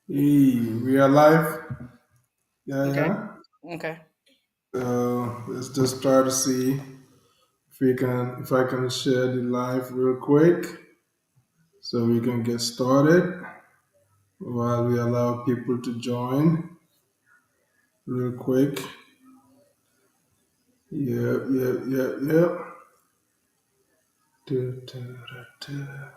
Hey, we are live. Yeah, Okay. yeah. Okay. Let's just try to see if I can share the live real quick, so we can get started while we allow people to join real quick. Yep, yep, yep, yep. Da, da, da, da.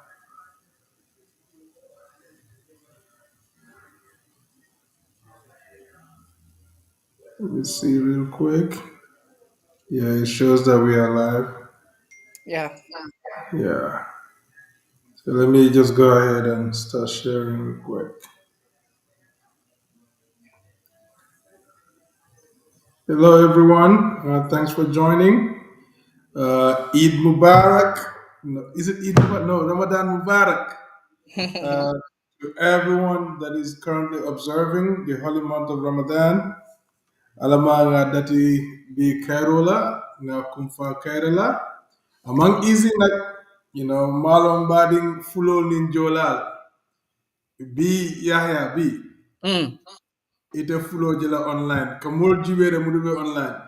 Let me see real quick. Yeah, it shows that we are live. Yeah. Yeah. So let me just go ahead and start sharing real quick. Hello, everyone. Thanks for joining. Eid Mubarak. No, is it Eid Mubarak? No, Ramadan Mubarak. Uh, to everyone that is currently observing the holy month of Ramadan. Alama nga dati bi Kairola, nga kumfa Kairala. Among easy malong bading fulo ninjolal. Bi Yahya bi. Mm. Ite fulo jela online. Kamul jiwere mudube online.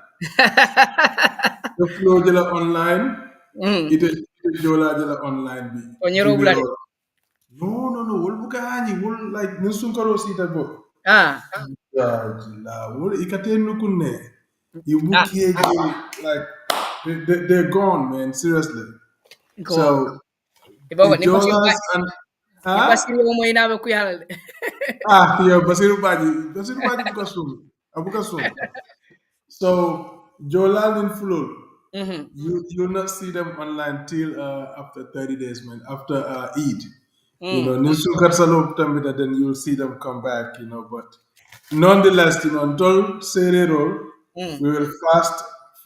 The flow jela online. mm. Ite jola jela online bi. Onyero bulade. Jibero. No, no, no. Wol buka hani. Wol like nisunkaro sita go. Ah. Ya jila. Wol ikate nukunne. Ah. Ibukie like they're gone, man. Seriously. Go on. So Ibawa ni pasir Jolas ba and ni huh? pasir mo ina ba kuyal. Ah, yeah, Basiru Baji. Basiru Baji buka sum. Abuka sum. So Jolal in Fulul. Mhm. You'll not see them online till after 30 days, man. After Eid, Mm. Ninsukat Salo Tambita, then you'll see them come back, But nonetheless, until Serero, Mm. we will fast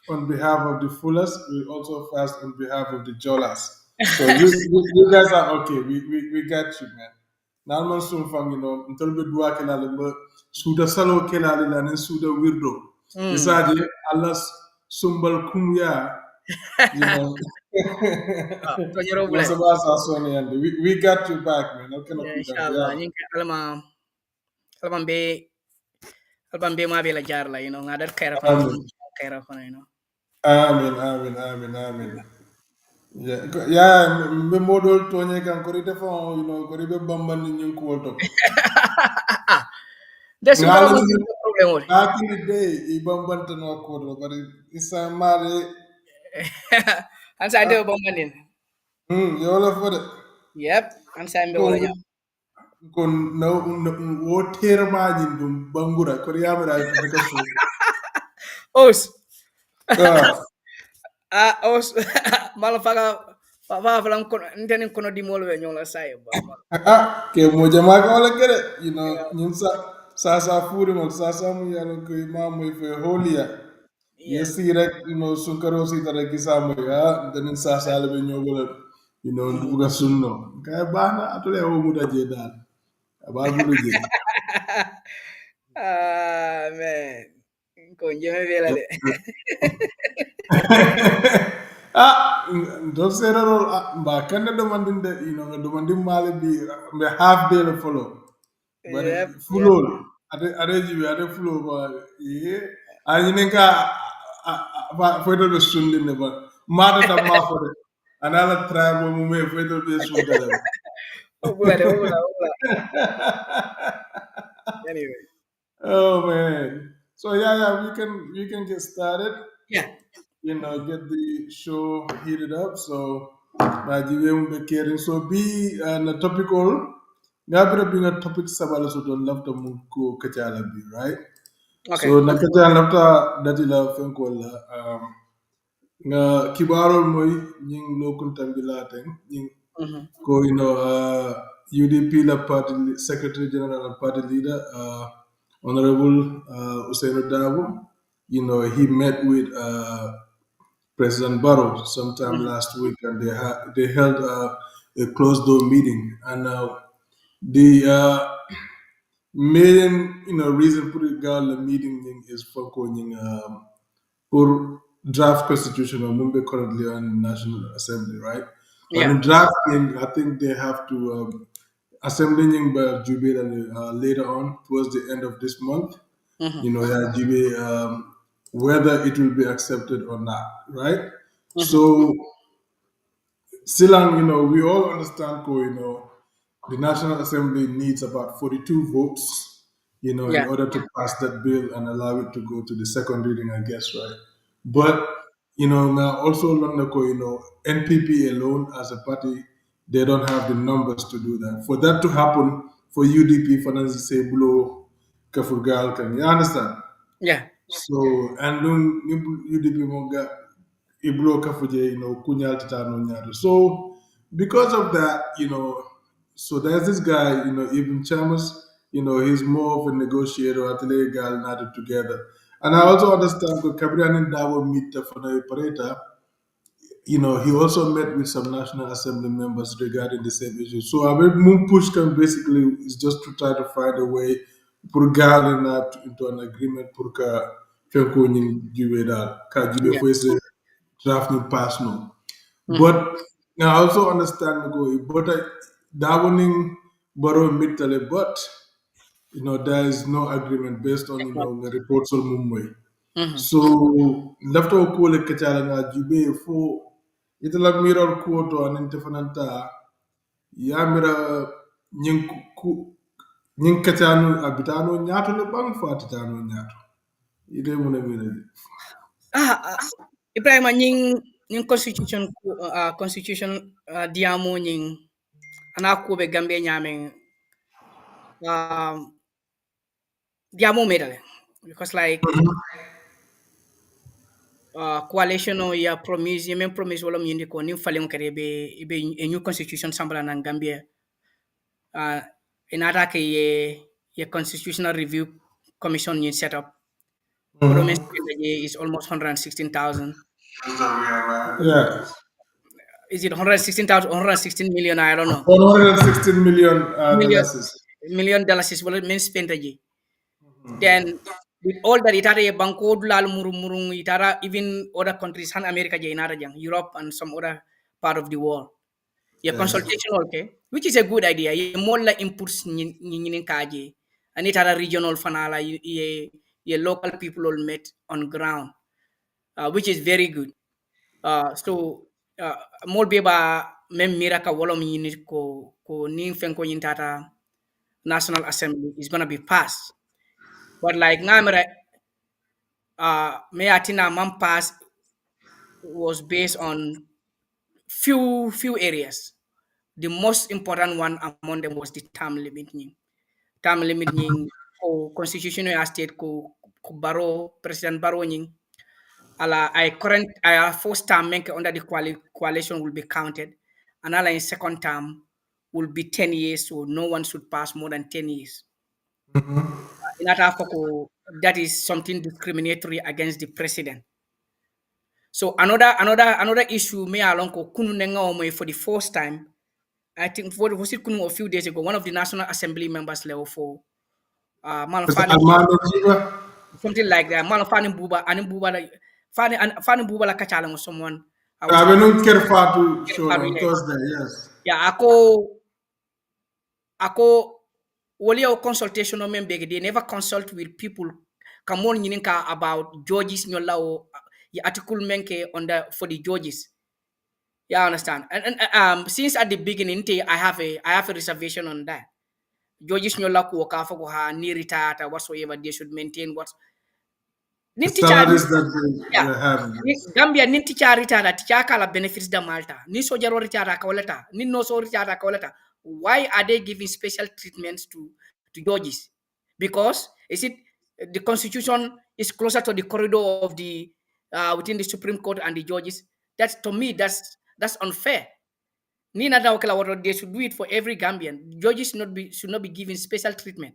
on behalf of the Fullers. We will also fast on behalf of the Jolas. So you guys are okay. We got you, man. Nalman sun fang, until we do a suda salo kelali la nin suda wirdo. Mm. Isaji Allah sumbal kumya, you know. Ah, onyero bulade. Masabasa Sony and we got you back, man. Okay, no Ya kujan inshallah. kuyama. Nyinga alma be ma be la jar la ngadar kaira fana Amen. fun kaira fana. Amen, amen, amen, amen. Yeah, yeah, me model Tony kan korite phone, koribe bamba ni nyun kuoto. Desi fana Ngala mo ni problem wori. back in the day, i bambanta no kuoto, but it's a mare, Ansa ande bombanin. yola for it. Yep. Ansa ambe Kon wala nya. kon no wo terma dum bangura koriyama da fika so. Os. Ah, Os malafaga papa falam kono ntenen kono di mol we nyola say ba ma. ke mo jama ka wala kere, Yeah. nyun sa furi mo sa mu yalo ko imam mo fe holia. Yes. Yesi rek, sunkaro si tara kisa mo ya, danin sa le be nyogola, Mm. ndubuga sunno. Kaya bana atule o muda je dal. Abal bulu je. Ah man. Ko jeme vela de. Ah, do seraro ba kanda do mandinde, nga do mandim male bi be half day le follow. But Yep, yep. fulol, ade jibi ade fulo ba ye. Ani nenka fo be sundi ne ba. Mata tam ma fo de. Anala tribe mo me fo be sunda le. Oh bula de, oh bula, oh bula. Anyway. Oh man. So yeah, we can get started. Yeah. Get the show heated up. So Najiwe be caring. So be na topical. Ngabira being a topic sabala so don't love to move ko kachala be right. Okay. So na kachala lafta datila fenkola nga kibarol moy nying lokun tambila ten nying Mhm. ko UDP la party secretary general and party leader honorable Usaino Darboe. He met with President Barrow sometime Mhm. last week, and they held a closed door meeting. And the main reason for the meeting is for going for draft constitution of Mumbai currently on National Assembly, right? But Yeah. in drafting, I think they have to. assembling Jubei later on towards the end of this month. Mhm. Yeah, Jubei, whether it will be accepted or not, right? Mhm. So, Silang, we all understand, the National Assembly needs about 42 votes, in Yeah. order to pass that bill and allow it to go to the second reading, I guess, right? But, now also Londako, NPP alone as a party, they don't have the numbers to do that. For that to happen, for UDP, for instance, say, blow Kafurgal, can you understand? Yeah. So, and then UDP Monga, Ibro Kafuje, Kunyal Titano Nyado. So, because of that, so there's this guy, Ibn Chamas, he's more of a negotiator, at legal, not together. And I also understand that Kabrian and Dawo meet for the operator, he also met with some National Assembly members regarding the same issue. So I mean, Moon push can basically is just to try to find a way for Ghana into an agreement for Fenko Jibe ka Jibe Yeah. for ese draft new pass no. Mhm. But now I also understand go but that one Barrow Mitale, but there is no agreement based on the reports of Mumbai. Mhm. So lafta ko le kachala nga jibe fo itala mirar ko to anin tefananta ya mira nyin ku nyin kachanu abitano nyato le bang fa titano nyato ide mo na mira. Ah, Ibrahim nying constitution diamo nying ana ko be Gambia nyameng um diamo medale because like coalition o ya promise ye men promise wala mi ko nim falen kare be a new constitution sambala na Gambia uh inata ke ye constitutional review commission you set up but men Mhm. is almost 116,000. Yeah, Is it 116,000 116 million? I don't know. 116 million Million dollars. million dollars is what men spent a year. Then with all that itara ye banko lal murung itara even other countries han America je inara jang Europe and some other part of the world. Ye Yes. consultation okay, which is a good idea. Ye more like inputs nyinin kaje. And itara regional fanala ye local people all met on ground, which is very good. So mol be ba mem miraka wolom yinit ko nin fenko yintata National Assembly is gonna be passed. But like ngamere me atina man pass was based on few areas. The most important one among them was the term limit nying. Term limit nying ko constitutional state ko Barrow President Barrow nying ala I first term make under the coalition will be counted. And ala in second term will be 10 years, so no one should pass more than 10 years. In that that is something discriminatory against the president. So another issue me along ko kunu nenga omo for the first time. I think what was it kunu a few days ago, one of the National Assembly members level for Mr. Malafani Armando Jiba. something like that. Malafani Buba and Buba like Fani Buba la kachalang or someone I was I like don't care far to show on yeah, Thursday, yes. yeah, ako wali o consultation no membe they never consult with people come on yininka about judges nyola o the article menke on the for the judges. Yeah, I understand. And since at the beginning I have a reservation on that. Judges nyola ko ka fa ko ha ni retire whatsoever they should maintain what The nin teacher salaries that they yeah were having, yes. Gambia nin teacher retire teacher kala benefits da Malta ni sojaro retire ka walata ni no so retire ka walata. Why are they giving special treatments to judges? Because is it the constitution is closer to the corridor of the within the Supreme Court and the judges? That's to me that's unfair. Nina Daokela what they should do it for every Gambian. Judges should not be given special treatment.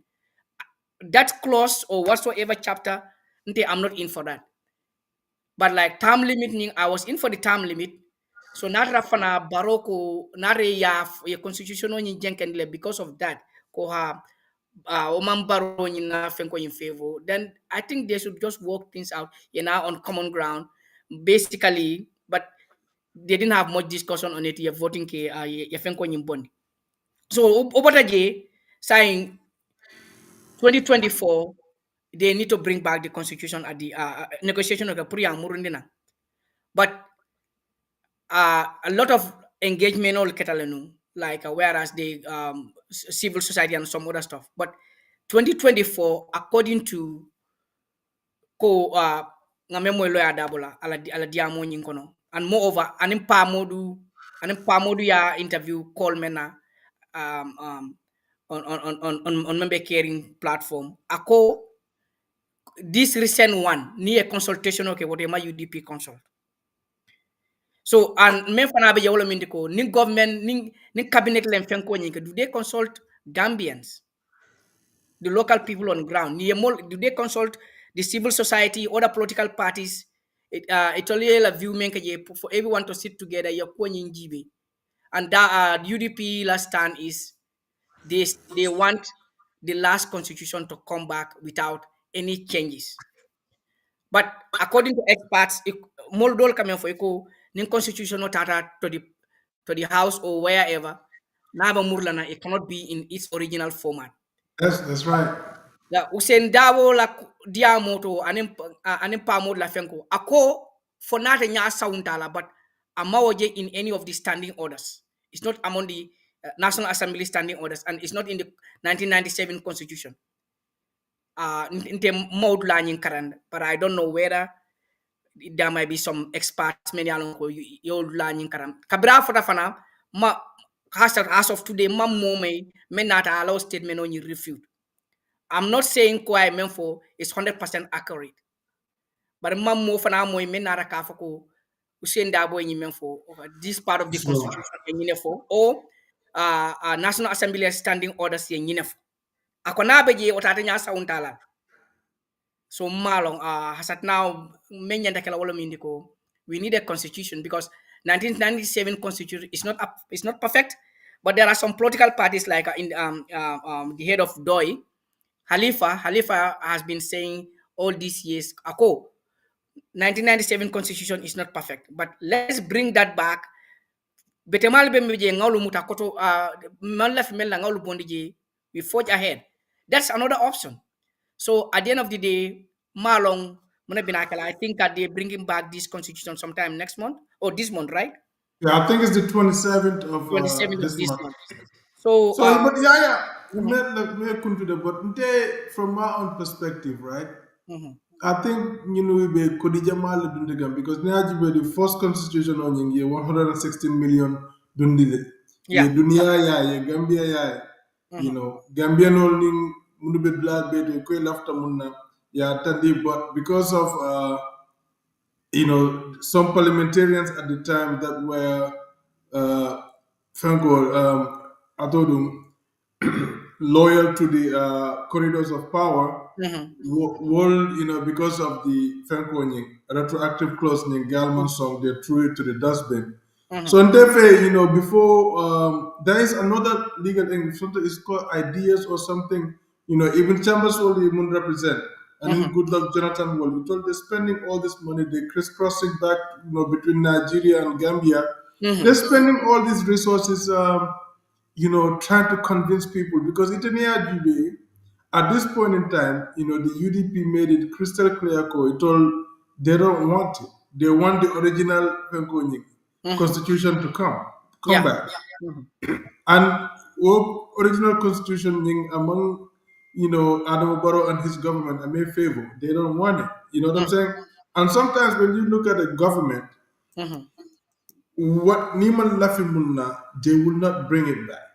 That clause or whatsoever chapter, I'm not in for that. But like term limit, I was in for the term limit. So not rafana baroko nare ya constitution on jenkendle because of that. Ko ha oman baro ni na fenko in favor. Then I think they should just work things out, on common ground. Basically, but they didn't have much discussion on it. You're voting ke ya fenko in bond. So Obotaje saying 2024 they need to bring back the constitution at the negotiation of the Priya Murundina. But a lot of engagement all Catalanu, like whereas the civil society and some other stuff. But 2024, according to ko nga memo lawyer dabola ala diamo nyin kono, and moreover anim pa modu ya interview call mena um, um, on member caring platform ako this recent one ni a consultation okay what ma UDP consult. So and men fana be jawlo min ko ni government ni cabinet len fenko nyin do they consult Gambians, the local people on ground? Do they consult the civil society, other political parties? It only a view for everyone to sit together. And that UDP last stand is they want the last constitution to come back without any changes. But according to experts, Moldol coming for eco nin constitution no tata to the house or wherever. Naba Murlana, it cannot be in its original format. That's right. Ya usen dawo la dia moto anim pa mod la fenko ako for not nya sauntala but amawoje in any of the standing orders. It's not among the National Assembly standing orders and it's not in the 1997 constitution. Inte mode la nyin karan, but I don't know whether there might be some experts many along ko yo la nyin karan. Kabra for fana ma as of today mam mo may menata allow statement on you refute. I'm not saying ko I meant for is 100% accurate. But mam mo fana mo men nara ka fako Usain Darboe ni meant for this part of the So constitution yen for or National Assembly standing orders yen for. Ako na beje o tata nya sa untala. So malong hasat now menya dakela wala mindiko we need a constitution because 1997 constitution is not perfect, but there are some political parties like in the head of DOI Halifa has been saying all these years, Ako, 1997 constitution is not perfect, but let's bring that back. Betemal be meje ngawlu muta koto man la femel ngawlu bondije, we forge ahead. That's another option. So at the end of the day, malong muna binakala, I think that they're bringing back this constitution sometime next month or this month, right? yeah, I think it's the 27th of 27th of this this month. month. So So, but yeah, yeah, we mhm, made like me come to the but from my own perspective, right? mhm. I think we be Kodija Mali Dundigam because Niaji be the first constitution on ye 116 million Dundide. Ye Yeah. Dunia ya, ye Gambia ya, Mhm, Gambian only Munubit Blood Bed, Kwe Lafta Munna, yeah, Tandi, but because of some parliamentarians at the time that were Franco Atodum loyal to the corridors of power, mhm, because of the Franco retroactive clause in Galman song, they threw it to the dustbin. So mhm, in Tefe, before there is another legal thing, something is called ideas or something. Even Chambers only mun represent. And mhm, then good luck Jonathan Wall. We told they're spending all this money, they're crisscrossing back, between Nigeria and Gambia. They're mhm, spending all these resources, trying to convince people because Itania at this point in time, the UDP made it crystal clear. It told they don't want it. They want the original mhm. constitution to come Yeah. back. Mhm, And original constitution among Adam Barrow and his government, I may favor. They don't want it. You know what I'm mhm, saying? And sometimes when you look at a government, mhm, what Niman Lafimunna, they will not bring it back.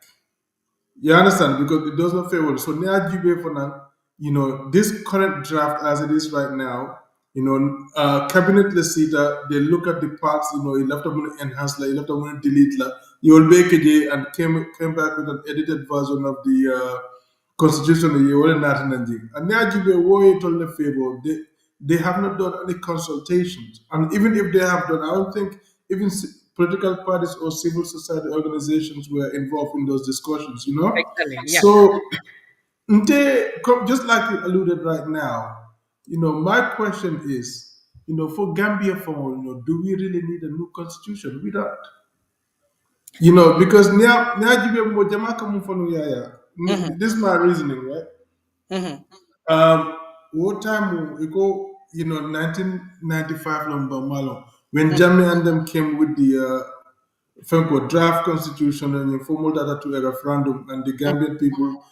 You understand? Because it does not favor. So now Jibe for now, this current draft as it is right now, cabinet lecita, they look at the parts, you left them enhance la, you left them delete la, you will make it and came back with an edited version of the constitution you will not and now Jibe woe told the favor. They have not done any consultations. And even if they have done, I don't think even political parties or civil society organizations were involved in those discussions. exactly. Yeah. So, just like you alluded right now, my question is, for Gambia, do we really need a new constitution? We don't. Because nya jibe mo jama ka mu fanu yaya. Mhm. This is my reasoning, right? Mhm. What time we go, 1995 number malo, when Mhm. Germany and them came with the Fenko draft constitution and informal data to a referendum, and the Gambian people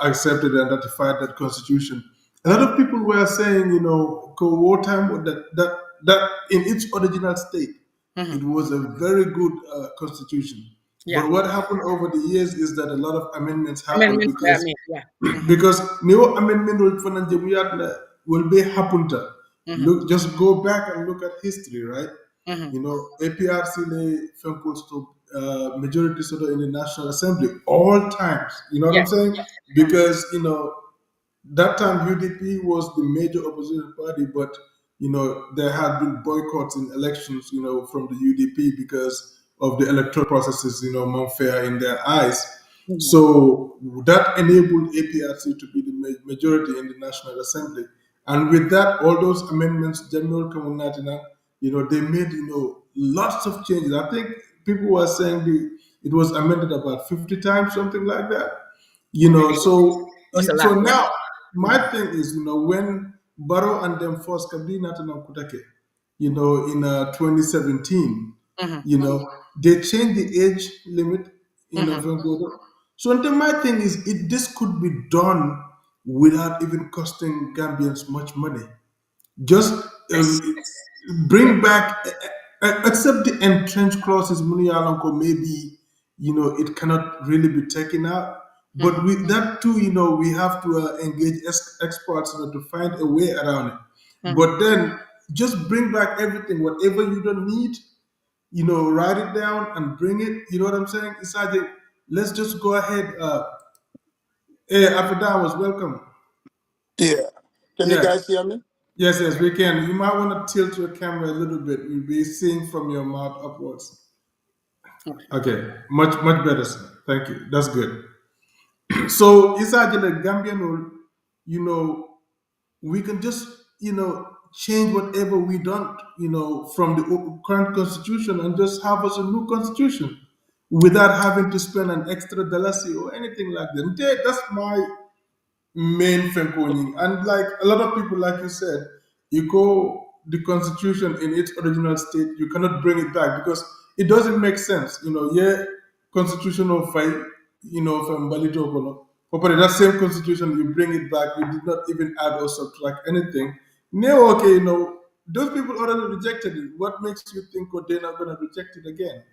accepted and ratified that constitution. A lot of people were saying, wartime that in its original state, it Mhm. was a very good constitution. Yeah. But what happened over the years is that a lot of amendments happened Amendments were because made. Yeah. Mhm. because new amendment will fana will be happened. Mhm. Look, just go back and look at history, right? Mhm. APRC le Fenkos to majority sort of in the National Assembly all times. You know what Yeah. I'm saying? Mhm. Because that time UDP was the major opposition party, but there had been boycotts in elections, from the UDP because of the electoral processes, unfair in their eyes. Mhm. So that enabled APRC to be the majority in the National Assembly. And with that, all those amendments, General Kamunatina, they made, lots of changes. I think people were saying it was amended about 50 times, something like that. Oh, really? It was a So lot. Yeah. now my Mhm. thing is, when Barrow and them first Kabina Kutake, in 2017, Mhm. they changed the age limit, Mhm. from Godo. So and then my thing is, this could be done without even costing Gambians much money. Just Yes. bring back, accept the entrenched clauses, Munialanko, maybe, it cannot really be taken out. But Mhm. with that too, we have to engage experts, to find a way around it. Mhm. But then just bring back everything, whatever you don't need, write it down and bring it. You know what I'm saying? Isaje, let's just go ahead. Hey, Afadan was welcome. Yeah. Can you Yeah. guys hear me? Yes, yes, we can. You might want to tilt your camera a little bit. We'll be seeing from your mouth upwards. Okay. Okay, much better, sir. Thank you. That's good. So, Isajile Gambian, you know, we can just, change whatever we don't, from the current constitution and just have us a new constitution without having to spend an extra dalasi or anything like that. That's my main Franconia. And like a lot of people, like you said, you go the constitution in its original state, you cannot bring it back because it doesn't make sense. Yeah, constitutional fight, from Balito Kono. But that same constitution, you bring it back, you did not even add or subtract anything. No, okay, those people already rejected it. What makes you think they're not going to reject it again?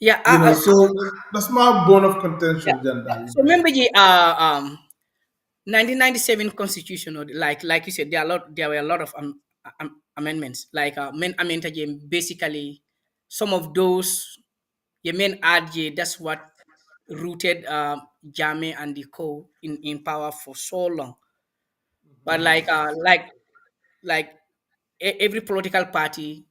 Yeah. So that's my bone of contention, Yeah. Janda. Yeah. So remember the 1997 constitution, or like you said, there were a lot of amendments. Like men amendment basically some of those the main RJ, that's what rooted Jame and the co in power for so long. But like every political party,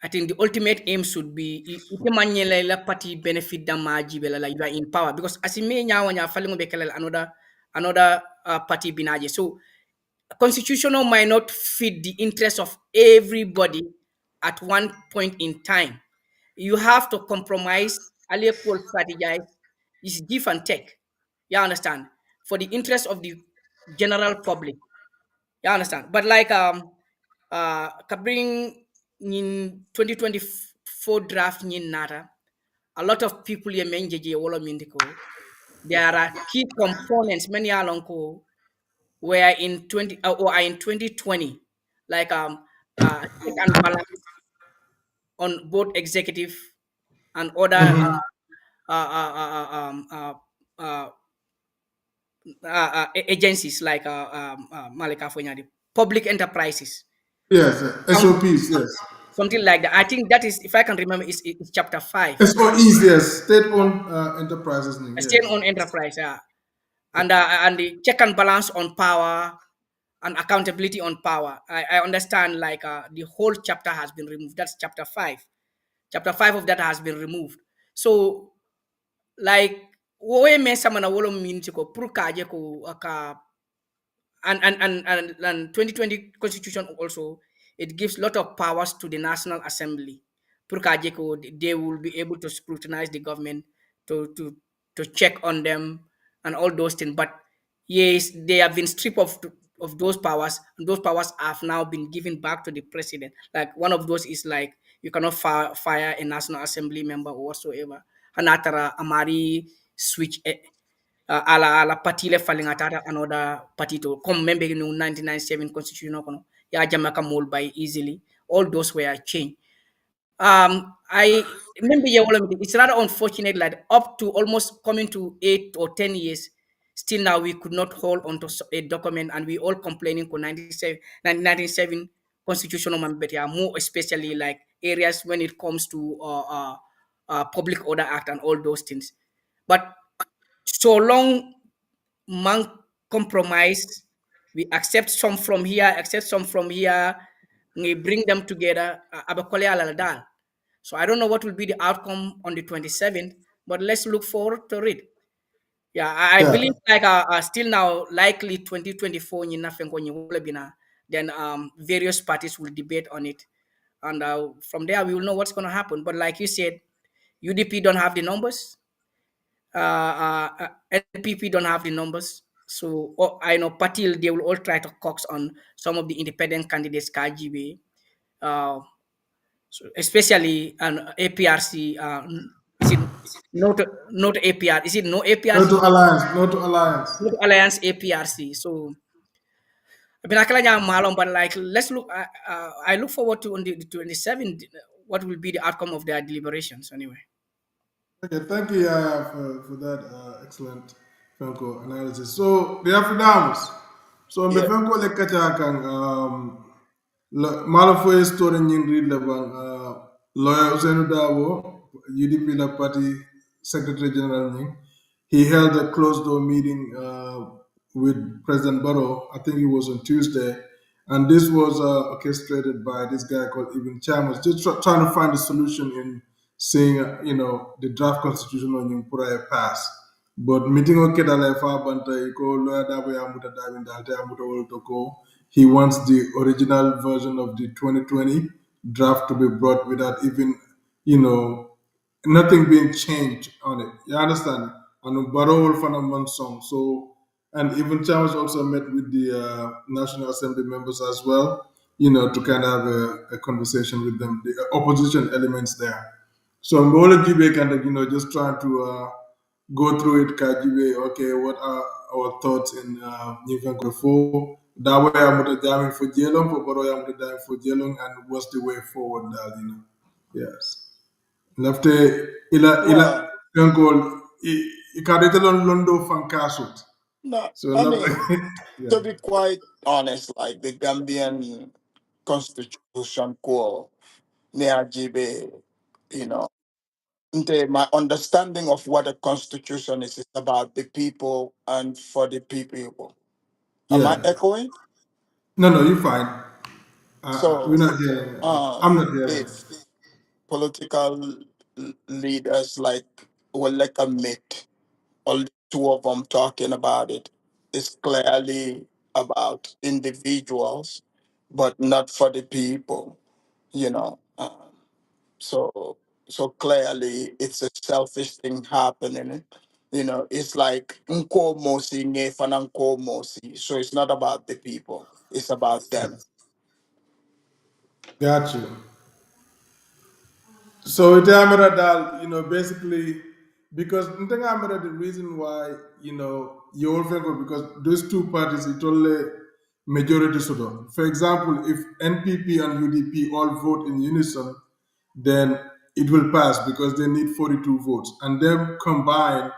I think the ultimate aim should be ite manyele la party benefit da maji bela like you are in power because as me nyawa nya falingo bekele another party binaje. So constitutional might not fit the interest of everybody at one point in time. You have to compromise, equal strategize, is give and take. You understand? For the interest of the general public. You understand? But like kabring in 2024 draft in nata, a lot of people ye menjeje wolo mindiko. There are key components many alonko were in 20 or are in 2020, like check and balance on both executive and other uh, uh, uh, um, uh, uh, agencies like Malika Fonyadi, public enterprises, Yes, some, SOPs, yes. something like that. I think that is, if I can remember, is chapter 5. SOEs, yes. State-owned enterprises, A yes. state-owned enterprise, yeah. And the check and balance on power and accountability on power. I understand like the whole chapter has been removed. That's chapter 5. Chapter 5 of that has been removed. So like wowe me sama na wolo minti ko pour kaje ko aka and 2020 constitution also, it gives lot of powers to the National Assembly, they will be able to scrutinize the government to to to check on them and all those things. But yes, they have been stripped of those powers, and those powers have now been given back to the president. Like one of those is like you cannot fire a national assembly member or whatsoever. Another amari switch ala party le falling atara another party to come member in 1997 constitution kono ya jamaka mol by easily. All those were changed. I remember it's rather unfortunate that up to almost coming to 8 or 10 years, still now we could not hold on to a document, and we all complaining for 1997 constitutional member, more especially like areas when it comes to public order act and all those things. But so long man compromise, we accept some from here, accept some from here, we bring them together. Abakole ala dal. So I don't know what will be the outcome on the 27th, but let's look forward to it. Yeah, I Yeah. believe like still now likely 2024 then various parties will debate on it, and from there we will know what's going to happen. But like you said, UDP don't have the numbers, NPP don't have the numbers. So I know Patil, they will all try to coax on some of the independent candidates, KGB, uh, so especially an APRC. Is it not APR? Is it no No to APRC? alliance. No to alliance. Not Alliance APRC. So I mean, I can't malum, but like let's look. I look forward to on the 27th. What will be the outcome of their deliberations anyway? Okay, thank you, Yaya, for that excellent Franco analysis. So, the Afrikaans. So, me Yeah. Franco le kacha kang malo fo story nying read le bang lawyer Usainu Darboe, UDP la party secretary general nying. He held a closed door meeting with President Barrow. I think it was on Tuesday, and this was orchestrated by this guy called Ibn Chamos, just trying to find a solution in saying, the draft constitution on yung pura pass. But meeting okay dala fa banta ko lawyer Darboe amuta dabin dalte amuta wol to ko. He wants the original version of the 2020 draft to be brought without even, you know, nothing being changed on it. You understand? And Barrow will find a month song. So, and even Chavez also met with the National Assembly members as well, to kind of have a conversation with them, the opposition elements there. So Mbola Jibe kind of, just trying to go through it, Kajibe, okay, what are our thoughts in Nivenko 4? That way I'm going to jam for Jelong, for Baro I'm going to for Jelong, and what's the way forward, Yes. Lafte ila Well, kankol ikadete lon londo fankasut. no, So I love mean, yeah. to be quite honest, like the Gambian constitution core, Neajibe, you know, my understanding of what a constitution is about the people and for the people. Am I Yeah. echoing? No, you're fine. We're So, not hearing. I'm not hearing. if political leaders like will like admit all the two of them talking about it is clearly about individuals, but not for the people. You know, so clearly it's a selfish thing happening. You know, it's like "Nko mosi ngefa na nko mosi." So it's not about the people; it's about them. Yes. Got you. So Itamara Dal, basically because Ntangamara, the reason why, you all think because those two parties it only majority sort. For example, if NPP and UDP all vote in unison, then it will pass because they need 42 votes. And them combined,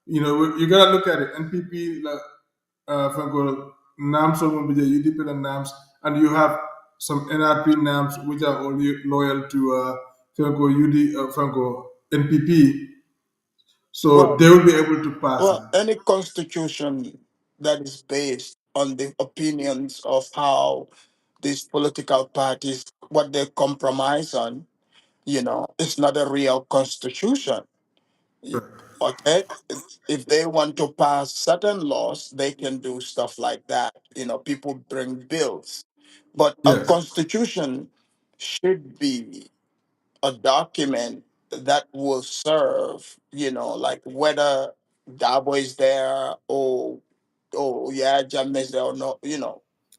you gotta look at it. NPP like Fango NAMS or UDP and NAMS, and you have some NRP NAMS which are only loyal to Fango NPP, so Well, they will be able to pass it. any constitution that is based on the opinions of how these political parties what they compromise on, it's not a real constitution. Y- Correct. Okay, if they want to pass certain laws, they can do stuff like that. People bring bills, but a Yes. constitution should be. a document that will serve, like whether Darboe is there or yeah, Jam is there or not,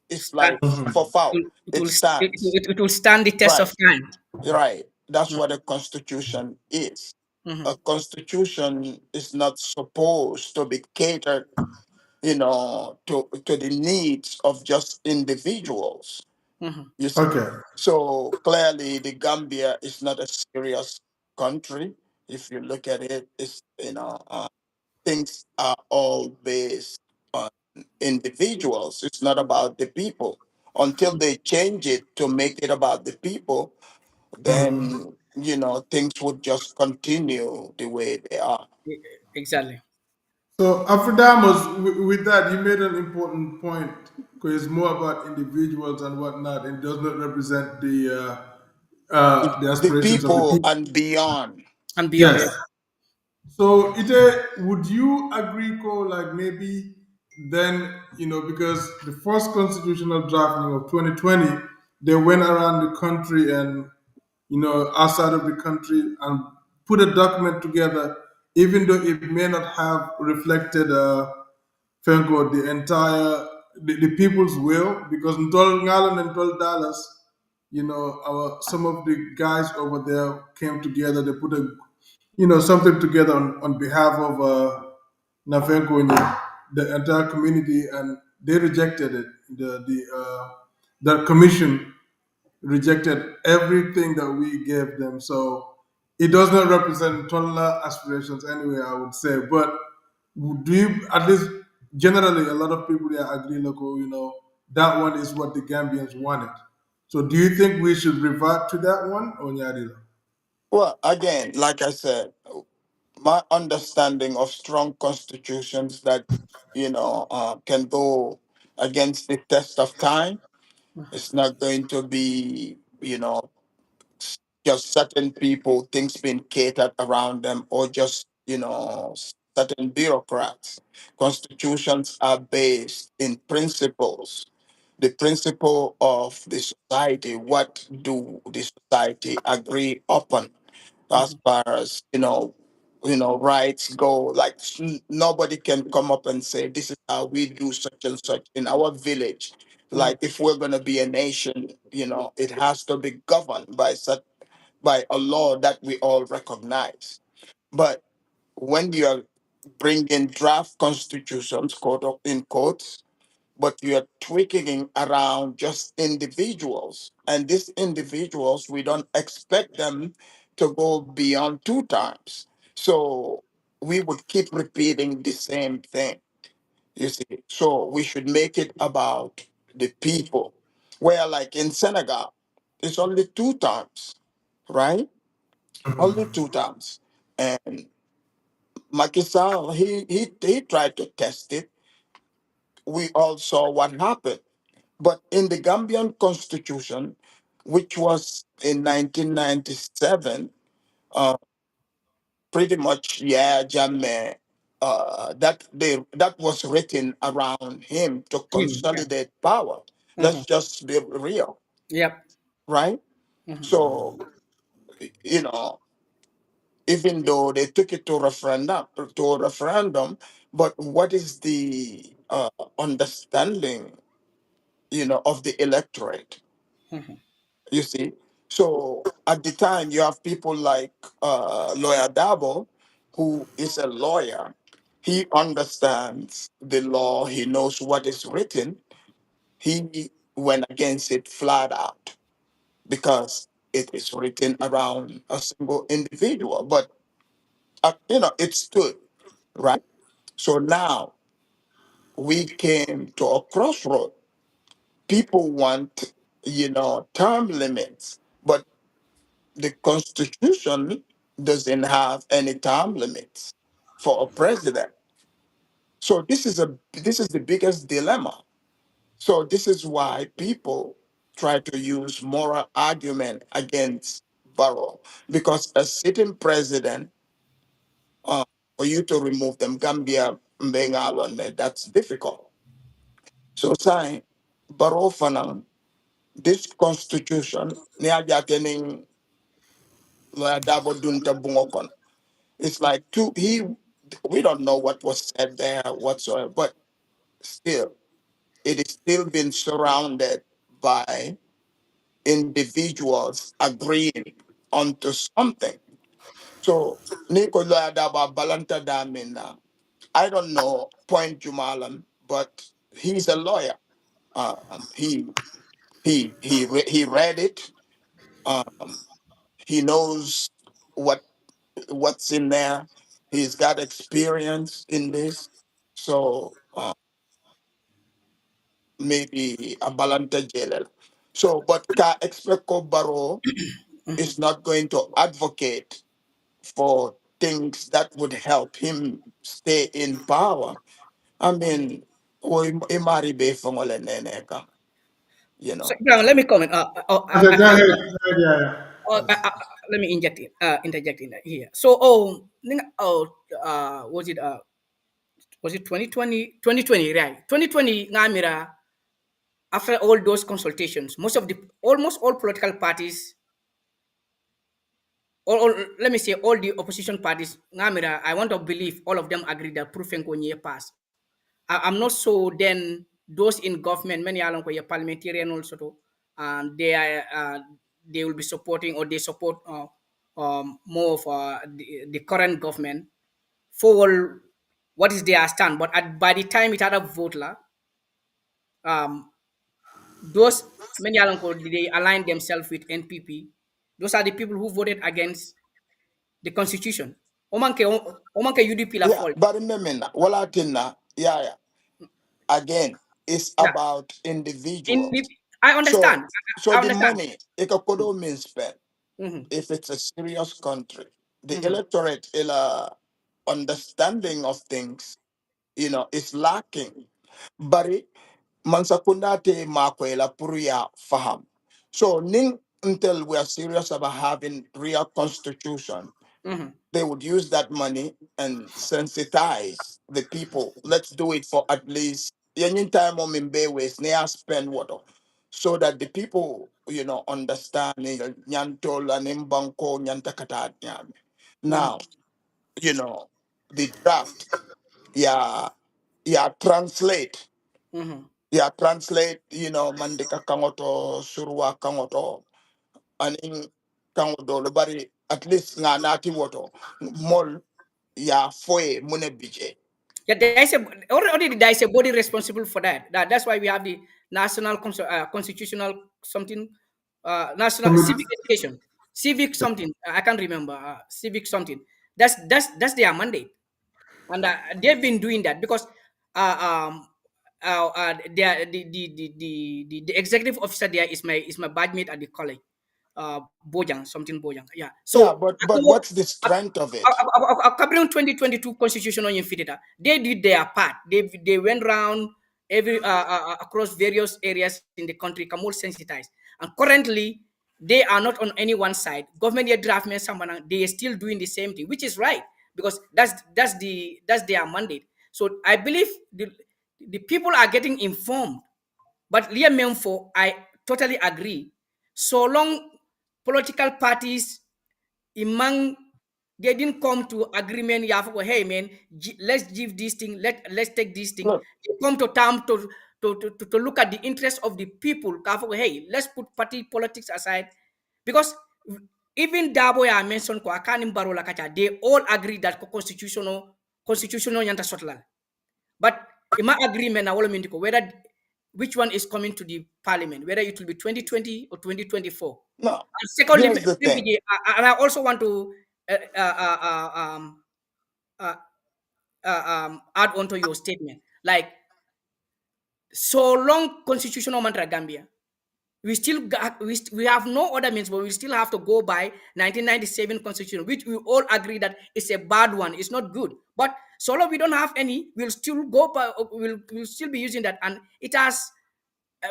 it's Stand, like for foul. It stands. it will stand the test Right, of time. right. That's what a Mhm, constitution is. A mhm, constitution is not supposed to be catered, to the needs of just individuals. mhm, You see, Okay. so clearly the Gambia is not a serious country. If you look at it, it's things are all based on individuals. It's not about the people. Until they change it to make it about the people, then things would just continue the way they are. exactly. So, Afrodamus, with that, you made an important point because it's more about individuals and whatnot. It does not represent the The aspirations of the people people. and beyond. And beyond, Yes. yeah. So, Ite, would you agree, Ko, like maybe then, because the first constitutional drafting of 2020, they went around the country and, outside of the country and put a document together, even though it may not have reflected, thank God, the people's will, because Ntol Ngalan and Ntol Dallas, some of the guys over there came together, they put something together on behalf of Nafenkonya, the entire community, and they rejected it. The commission rejected everything that we gave them. So it does not represent total aspirations anyway, I would say. But do you, at least generally, a lot of people there agree, local, that one is what the Gambians wanted. So do you think we should revert to that one or Nyadila? Well, again, like I said, my understanding of strong constitutions that can go against the test of time. It's not going to be just certain people, things being catered around them, or just certain bureaucrats. Constitutions are based in principles, the principle of the society. What do the society agree upon as Mhm, far as rights go? Like nobody can come up and say this is how we do such and such in our village. mhm, Like if we're going to be a nation, it has to be governed by a law that we all recognize. But when you are bringing draft constitutions, in quotes, but you are tweaking around just individuals, and these individuals, we don't expect them to go beyond two times. So we would keep repeating the same thing, you see. So we should make it about the people. Where, like in Senegal, it's only two times, right? Only two times. And Macky Sall, he tried to test it. We all saw what happened. But in the Gambian constitution, which was in 1997, uh, pretty much, yeah, Jammeh, that was written around him to him, yeah. consolidate power. Mhm, Let's just be real, yep. right? Mhm, So, you know, even though they took it to a referendum, but what is the understanding, of the electorate? mhm, You see, so at the time you have people like lawyer Dabo, who is a lawyer. He understands the law. He knows what is written. He went against it flat out because it is written around a single individual. But it stood, right. So now we came to a crossroad. People want, term limits, but the Constitution doesn't have any term limits for a president. So this is the biggest dilemma. So this is why people try to use moral argument against Barrow, because a sitting president, uh, for you to remove them, Gambia Mbengalon, that's difficult. So say Barrow Fanang, this constitution, Lawyer Darboe Dunta Bungokon. It's like we don't know what was said there whatsoever, but still, it is still been surrounded by individuals agreeing onto something. So, Niko Lawyer Darboe Balanta Damina, I don't know Point Jumalan, but he's a lawyer. He read it. Um, he knows what what's in there. He's got experience in this, so maybe a balanta jelel. So, but ka expect ko Barrow is not going to advocate for things that would help him stay in power. I mean, imari be fongole nene ka, you So, know. Ibrahim, let me comment. Okay, go ahead. Go ahead, yeah. Let me interject in here. So, was it 2020? 2020, right? 2020, ngamira, after all those consultations, almost all political parties, all let me say, all the opposition parties, ngamira, I want to believe all of them agree that Prufenko nye pass. I'm not so then those in government, many along with parliamentarian also, they will be supporting or they support more of the current government for what is their stand. But by the time it had a vote, um, those many along they align themselves with NPP. Those are the people who voted against the constitution. Omanke UDP la Yeah, fault. but remember, wala tinna, yeah, yeah. Again, it's Yeah. about individuals. I So, understand. so I the understand. money, ikokodo means spent. Mhm. If it's a serious country, the Mhm. electorate, understanding of things, is lacking. Bari, mansakunda te makwela puruya faham. So, ning until we are serious about having real constitution, Mhm. they would use that money and sensitize the people. Let's do it for at least any time on ways near spend water. So that the people, understand nyantol and imbanko nyantakata nyame. Mhm. Now, the draft, yeah, yeah, translate. Mhm. Yeah, translate, mandika kangoto, surwa kangoto, and in kangoto, bari at least nga nati water. Mol ya foye mune bije. Yeah, there is already there is a body responsible for that. That's why we have the national constitutional something, national civic Committee. education, civic something. I can't remember. Civic something. That's their mandate, and they've been doing that because uh, um the executive officer there is my badmate at the college, Bojang something Bojang. Yeah. Yeah, So but what's the strength of it? Cameroon 2022 constitutional infidita, they did their part. They went around across various areas in the country, come more sensitized. And currently, they are not on any one side. Government year draft men, they are still doing the same thing, which is right because that's their mandate. So I believe the people are getting informed. But Liam Memfo, I totally agree. So long political parties among they didn't come to agreement. You have to go, hey man, let's give this thing, let's take this thing. Look, They come to term to look at the interest of the people. You have to go, hey, let's put party politics aside. Because even Darboe I mentioned ko akanim baro la kacha, they all agree that constitutional yanta sotla. But in my agreement, I will mean whether which one is coming to the parliament, whether it will be 2020 or 2024. no. And secondly, Here's the thing. and I also want to uh, uh, uh, uh, um, uh, add on to your statement. Like, so long constitutional mantra Gambia, we have no other means, but we still have to go by 1997 constitution, which we all agree that is a bad one. It's not good. But so long we don't have any, we'll still go by, we'll still be using that, and it has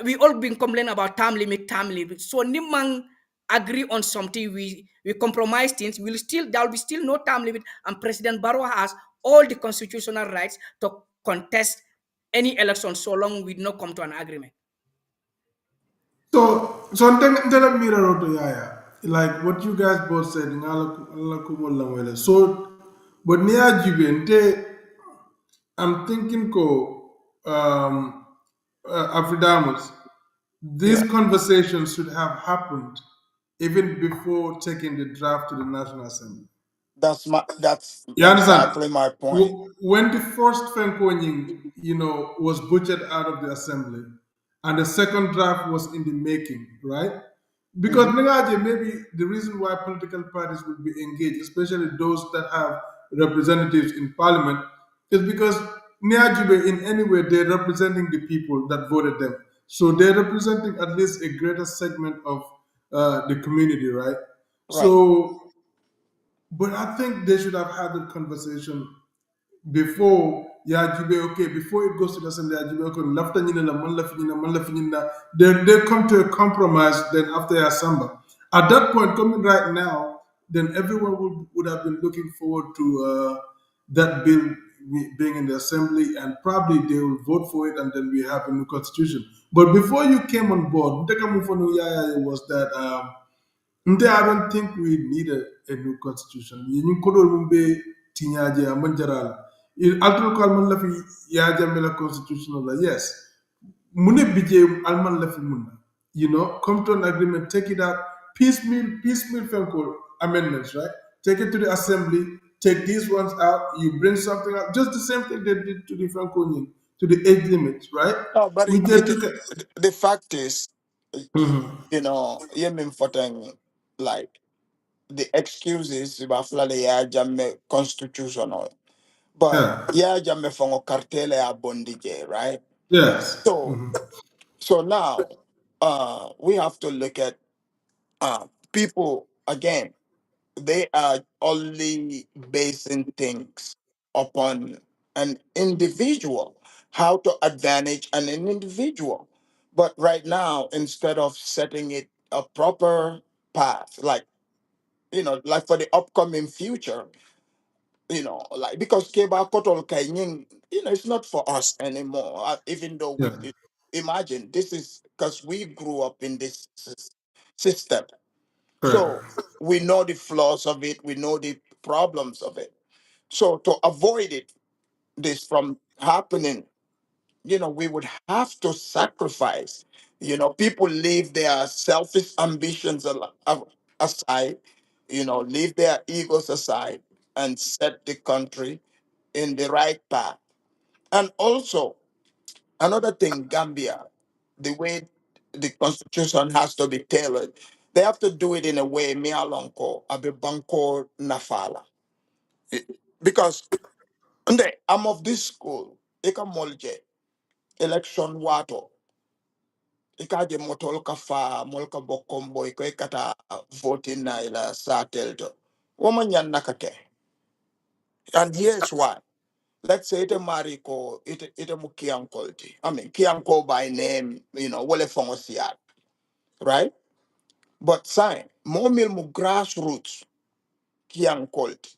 we all been complaining about time limit, time limit. So Nimang agree on something, we compromise things, there will be still no time limit, and President Barrow has all the constitutional rights to contest any election so long we do not come to an agreement. So, so tell me, Yaya. like what you guys both said, so, but near Jubente, I'm thinking Afridamus, these Yeah, conversations should have happened even before taking the draft to the National Assembly. that's You understand? exactly my point. When the first Fenkonying, was butchered out of the assembly, and the second draft was in the making, right? Because Hmm. Nengaje, maybe the reason why political parties will be engaged, especially those that have representatives in parliament, is because Niajibe in any way they're representing the people that voted them. So they're representing at least a greater segment of the community, right? Right. So, but I think they should have had the conversation before Yajibe, okay, before it goes to the assembly, Yajibe, okay, lafta nyina la man lafi nyina, man lafi nyina. Then they come to a compromise then after Asamba. At that point, coming right now, then everyone would have been looking forward to that bill being in the assembly, and probably they will vote for it, and then we have a new constitution. But before you came on board, Nteka Mufonu Yaya was that I don't think we need a new constitution. You could be tinyaje amanjaral. Altul kalman la fi ya jamela constitutional la, yes. Mune bije alman la fi munna. Come to an agreement, take it out, piecemeal phone amendments, right? Take it to the assembly, take these ones out, you bring something out. Just the same thing they did to the Franco, to the age limit, right? No, but We just took it. the fact is, Mhm. you mean for thing like the excuses about ya jamme constitutional, but Yeah. ya jamme fongo cartel ya bondije, right? Yes. So now we have to look at people again. They are only basing things upon an individual, how to advantage an individual. But right now, instead of setting it a proper path, like like for the upcoming future, like because Keba Kotol Kaining, it's not for us anymore. Even though Yeah. imagine this is because we grew up in this system, so Correct. we know the flaws of it, we know the problems of it. So to avoid this from happening, we would have to sacrifice. People leave their selfish ambitions aside, leave their egos aside and set the country in the right path. And also, another thing, Gambia, the way the constitution has to be tailored, they have to do it in a way, me alonko, abe banko nafala. I- Because I'm of this school, ika molje, election wato, ika je motol ka fa, molka bokombo, ika ikata voting na ila sa telto. Woman yan nakake. And here's why. Let's say ite mariko, ite mu kiankolti. I mean, kianko by name, wale fongo siat, right? But sign, more mil mu grassroots kiankolti.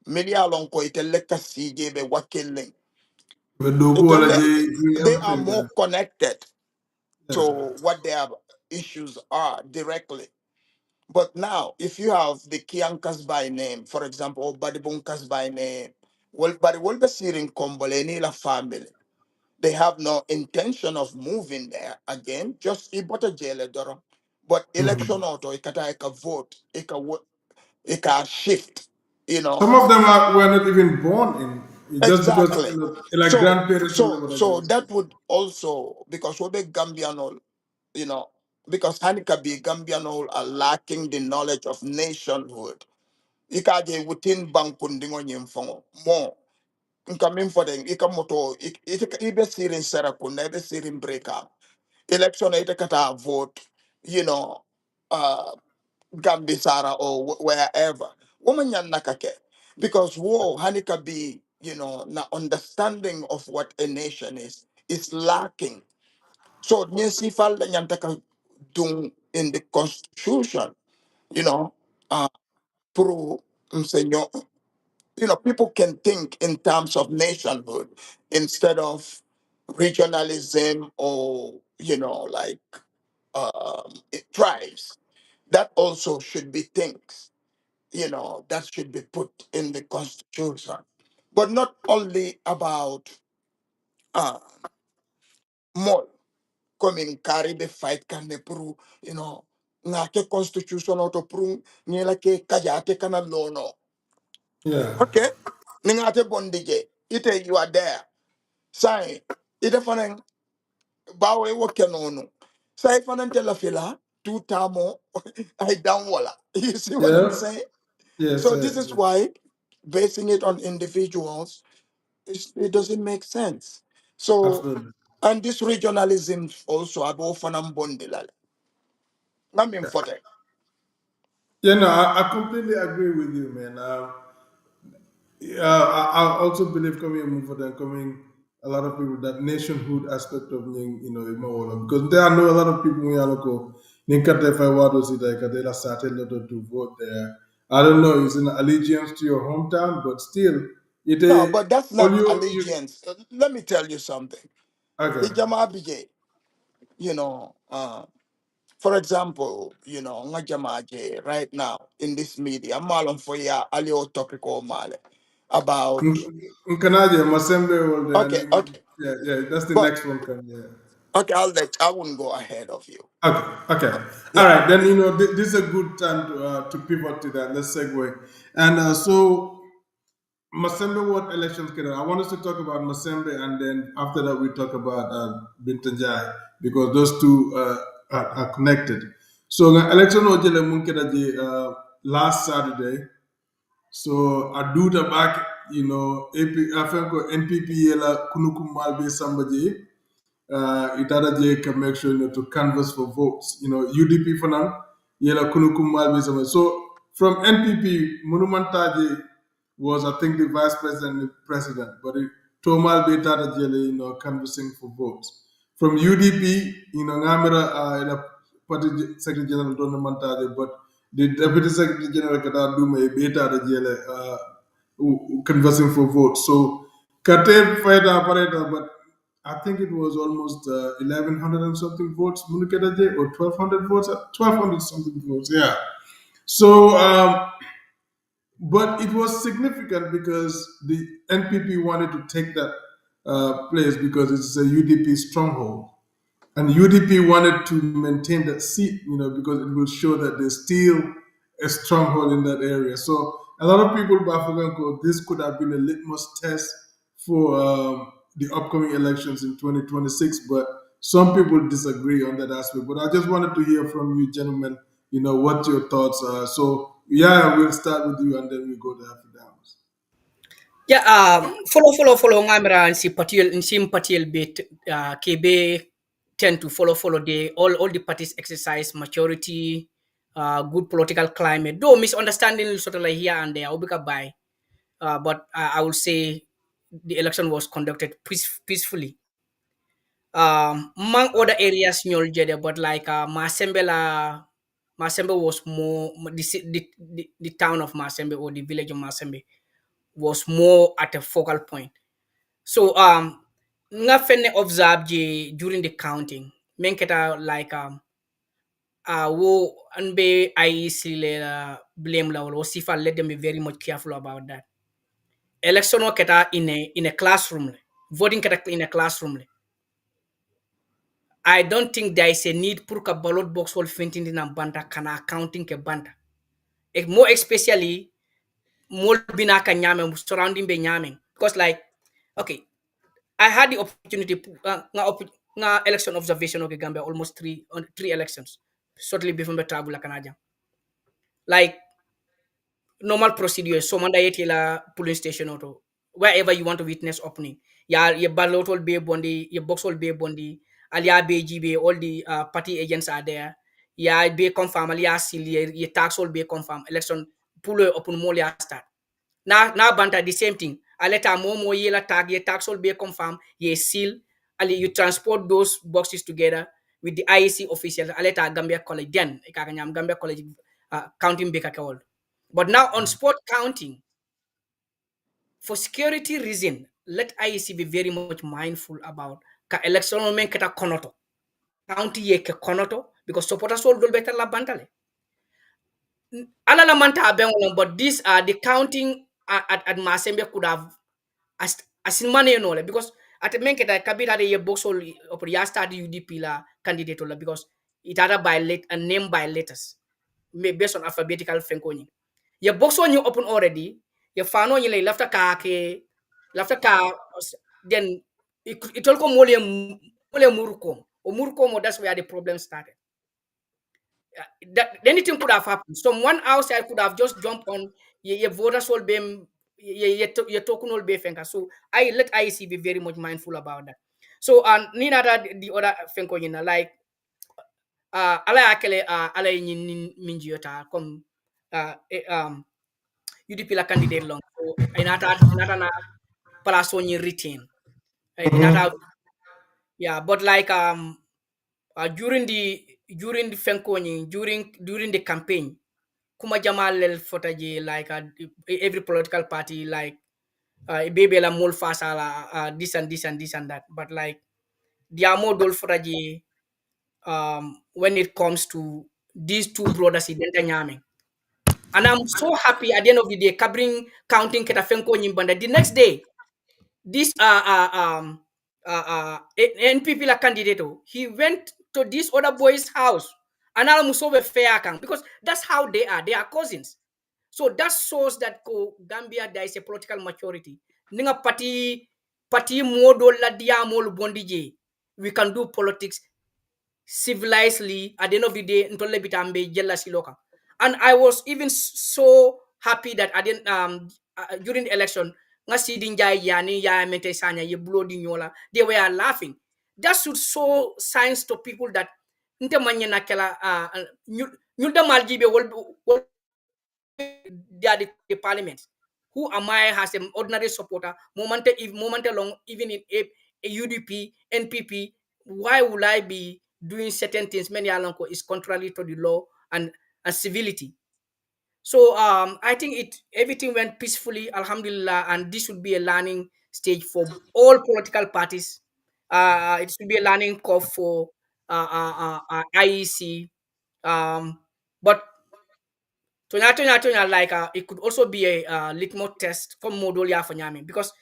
Media along ko ite leka CJ be wakilling. But Dogo Ite wala le, they are everything. more connected to Yeah. what their issues are directly. But now, if you have the Kiankas by name, for example, or Badibunkas by name, well, but will be seeing Komboleni la family. They have no intention of moving there again. Just ibota jail doro. But election auto, ikata eka vote, eka shift. You know Some of them were not even born in, just because exactly. like So grandparents or so whatever. so that would also because we be Gambian, you know, because Hanikabi Gambian are lacking the knowledge of nationhood. Ikaje within bankundingo nyimfongo more. Nkamin for them, ikamoto, ibe sirin serakunda, ibe sirin break up. Election ita kata vote, you know, uh Gambisara or wherever. Woman yan nakake. Because war Hanika be, na understanding of what a nation is lacking. So nyesifal nyantaka dung in the constitution, you know, uh pro msenyo, people can think in terms of nationhood instead of regionalism or like tribes. That also should be things, that should be put in the constitution. But not only about uh more coming carry the fight can the prove, nga ke constitution auto prove la ke kajate kana lono. Yeah. Okay? Nga te bondije. Ite you are there. Sai. Ite fanen bawe wo kenono. Sai fanen te la fila two tamo I down wala. You see what I'm Yeah. saying? Yes. So this is why basing it on individuals, it doesn't make sense. So, Absolutely. and this regionalism also abo fanam bondilal. Ngamin fote. Yeah, no, I completely agree with you, man. Yeah, I also believe coming and move and coming a lot of people that nationhood aspect of Imawola, because there are no a lot of people who are local. Ninkate if I want to see that they are starting to vote there. I don't know, it's an allegiance to your hometown, but still, it No, but that's all not you allegiance. Let me tell you something. okay. Ijama BJ, for example, nga jama je right now in this media, malum for ya alio topic or male about Nkanaje, Masembeh Ward, okay, okay. yeah, yeah, that's the But next one. Yeah. okay, I wouldn't go ahead of you. Okay, okay. All Yeah. right, then, this is a good time to pivot to that. Let's segue. And so, Masembeh Ward elections, I want us to talk about Masembeh, and then after that, we talk about Binta Njie, because those two are connected. So, election ojele munkeda last Saturday. So, I do the back, AP, I think NPP yela kunukum malbe sambaji itara je can make sure to canvass for votes. UDP for now, yela kunukum malbi sama. So from NPP, Monumantaji was I think the vice president and the president, but Tomal Betata Jele, canvassing for votes. From UDP, Ngamera party secretary general Donna Mantaje, but the deputy secretary general Kata Dume Betata Jele canvassing for votes. So Kate fight operator, but I think it was almost 1,100 and something votes, Munuketaje, or 1,200 votes, 1,200 something votes, yeah. So, but it was significant because the NPP wanted to take that place because it's a UDP stronghold. And UDP wanted to maintain that seat, because it will show that there's still a stronghold in that area. So a lot of people, Bafaganko, this could have been a litmus test for the upcoming elections in 2026. But some people disagree on that aspect. But I just wanted to hear from you, gentlemen, what your thoughts are. So yeah, we'll start with you, and then we go to Afridams. Yeah, follow ngamra si patiel bit KB tend to follow the all the parties exercise maturity, good political climate. Though misunderstanding sort of like here and there, obika by. But I would say the election was conducted peacefully. Among other areas in Jede, but like Masembe was more the town of Masembe or the village of Masembe was more at a focal point. So nga fenne observe je during the counting. Menketa like wo anbe IEC le blame la or sifa let them be very much careful about that. Election o keta in a classroom. Voting keta in a classroom. I don't think there is a need pour ka ballot box wall fintin na banta kana accounting ke banta. More especially more bina ka nyame surrounding be nyame because like okay, I had the opportunity nga election observation of Gambia almost three elections shortly before the travel kanaja. Like normal procedure so manda yeti la polling station auto wherever you want to witness opening ya your ballot will be bondi your box will be bondi alia bgb all the party agents are there ya be confirm alia seal your tax will be confirm election pull open more ya start na banta the same thing aleta mo yela tag your tax will be confirm ye seal ali you transport those boxes together with the IEC officials aleta Gambia College then ikakanyam Gambia College counting be kakawol. But now on spot counting, for security reason, let IEC be very much mindful about ka electoral men keta konoto. County ye ke konoto because supporters all dol better la bantale. Alala manta bengo, but these are the counting at Masembeh could have as in money no because at men kita kabita de ye boxol or ya start UDP la candidate la because it had by late a name by letters based on alphabetical fenkoni. Ye boxo you open already, ye fano you lay lafta ka then it all come mole murukom or murukom, that's where the problem started. That anything could have happened. Someone outside could have just jumped on your voters will be your token will be fenka. So I let IEC be very much mindful about that. So Nina the other fenko like ala akele ala minjiota come UDP la candidate long. So inata na palaso ni retain. Inata yeah, but like during the fenko during the campaign kuma jamal lel fotaji like every political party like baby la mul fasala this and this and this and that, but like diamo dol fotaji when it comes to these two brothers identa nyame, and I'm so happy at the end of the day kabring counting keta fenko nyimbanda the next day this NPP la candidate he went to this other boy's house and ala musobe fair kang because that's how they are cousins. So that shows that Gambia there is a political maturity. Ninga party modo la diamol bondije. We can do politics civilizedly at the end of the day ntole bitambe jealousy loka. And I was even so happy that I didn't during the election nga sidin jay yani ya mente sanya ye bloody nyola they were laughing. That should show signs to people that nte manye na kela nyulda maljibe wol they are the parliament. Who am I as an ordinary supporter? Moment long, even in a UDP, NPP, why would I be doing certain things? Many alonko is contrary to the law and civility. So I think everything went peacefully, alhamdulillah, and this would be a learning stage for all political parties. It should be a learning curve for IEC. But like it could also be a litmus test for Modolia for Nyami because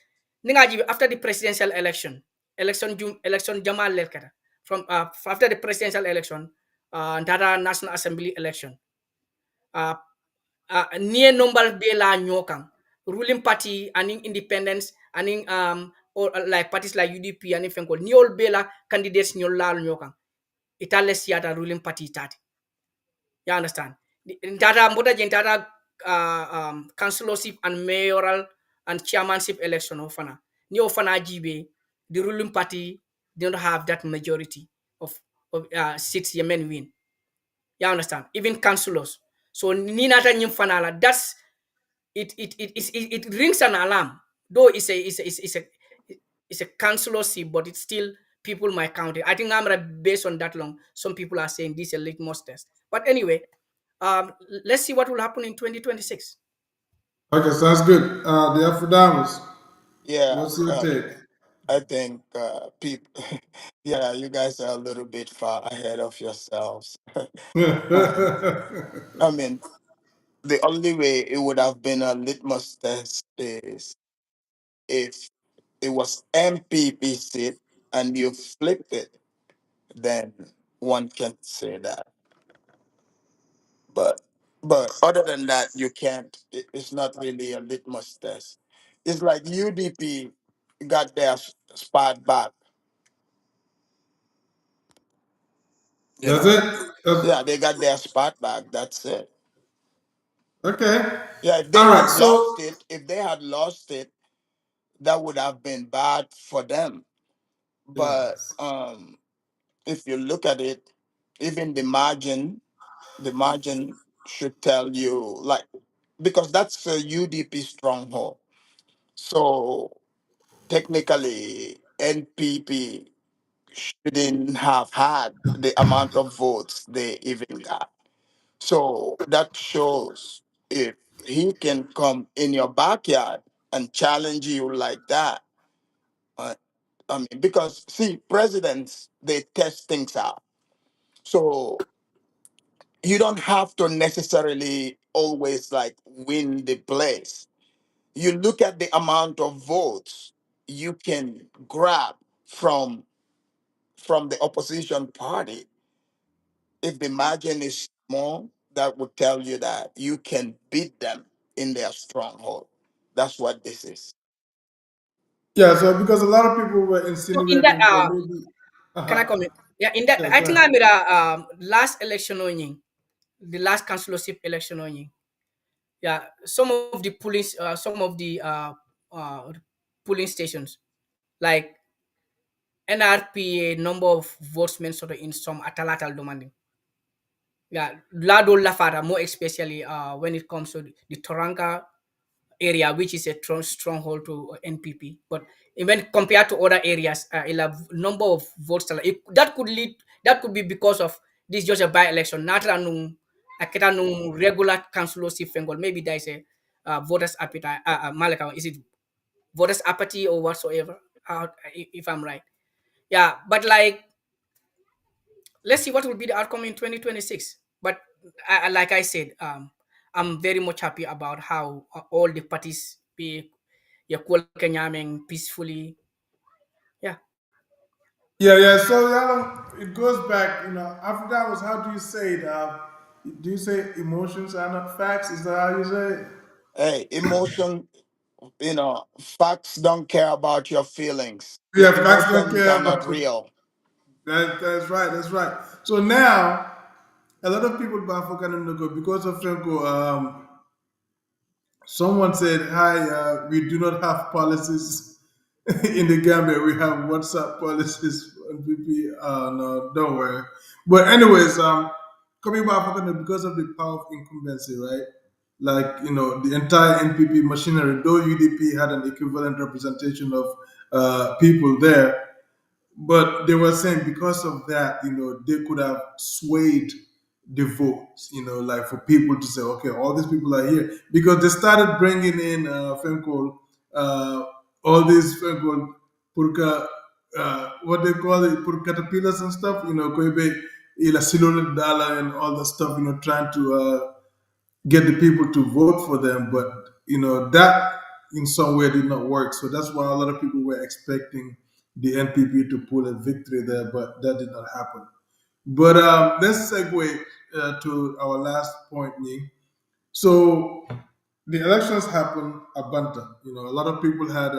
after the presidential election Jamal Lelkata from after the presidential election Ntara National Assembly election uh, near number be la nyokang ruling party and independence and or like parties like UDP and if ni all bela candidates ni all la nyokang itales yata ruling party tati. You understand? Data mboda jen data councilorship and mayoral and chairmanship election ofana. Ni ofana jibe the ruling party don't have that majority of seats yemen win. You understand? Even councillors. So ni nata nyim fanala. That's it rings an alarm. Though it's a councillorship, but it's still people might count it. I think I'm based on that long. Some people are saying this is a litmus test. But anyway, let's see what will happen in 2026. Okay, sounds good. The Afrodamus, Yeah, what's your take? I think people, yeah, you guys are a little bit far ahead of yourselves. um, I mean, the only way it would have been a litmus test is if it was MPP seat and you flipped it, then one can say that. But other than that, you can't. It's not really a litmus test. It's like UDP got their spot back. You That's know, it. That's, yeah, they got their spot back. That's it. okay. Yeah, if they All right. had So lost it, that would have been bad for them. But yes, if you look at it, even the margin should tell you like because that's a UDP stronghold. So technically, NPP shouldn't have had the amount of votes they even got. So that shows if he can come in your backyard and challenge you like that. Uh, I mean, because see, presidents they test things out. So You don't have to necessarily always like win the place. You look at the amount of votes you can grab from the opposition party. If the margin is small, that would tell you that you can beat them in their stronghold. That's what this is. Yeah, so because a lot of people were So in that, insinuating that maybe, can I uh-huh. comment? Yeah, in that, Yeah, I go think ahead. I'm the last election on the last councillorship election on yeah, some of the some of the polling stations, like NRPA number of votes mentioned in some atalatal demanding. Yeah, Lado Lafara, more especially when it comes to the Toranka area, which is a stronghold to NPP. But even compared to other areas, it'll have number of votes. That could lead. That could be because of this just a by-election. Not nung akita nung regular councillorship fengol. Maybe there is a voters appetite. Malaka, is it voters apathy or whatsoever? If I'm right. Yeah, but like let's see what will be the outcome in 2026. But like I said, I'm very much happy about how all the parties be peacefully. Yeah. Yeah, yeah. So yeah, it goes back. After that was how do you say it? Do you say emotions are not facts? Is that how you say it? Hey, emotion, facts don't care about your feelings. Your Yeah, facts don't emotions care are not about real. that's right. That's right. So now a lot of people back for Kanunoko because of Franco. Someone said, "Hi, we do not have policies in the Gambia. We have WhatsApp policies on PP." No, don't worry. But anyways, coming back because of the power of incumbency, right? Like the entire NPP machinery, though UDP had an equivalent representation of people there, but they were saying because of that, they could have swayed the votes, like for people to say, okay, all these people are here because they started bringing in Fenkol, uh, all these Fenkol Purka, what they call it, Pur caterpillars and stuff, Koibe, Ila Silole Dala and all the stuff, trying to get the people to vote for them, but that in some way did not work. So that's why a lot of people were expecting the NPP to pull a victory there, but that did not happen. But let's segue to our last point, Ning. So the elections happened at Banta. A lot of people had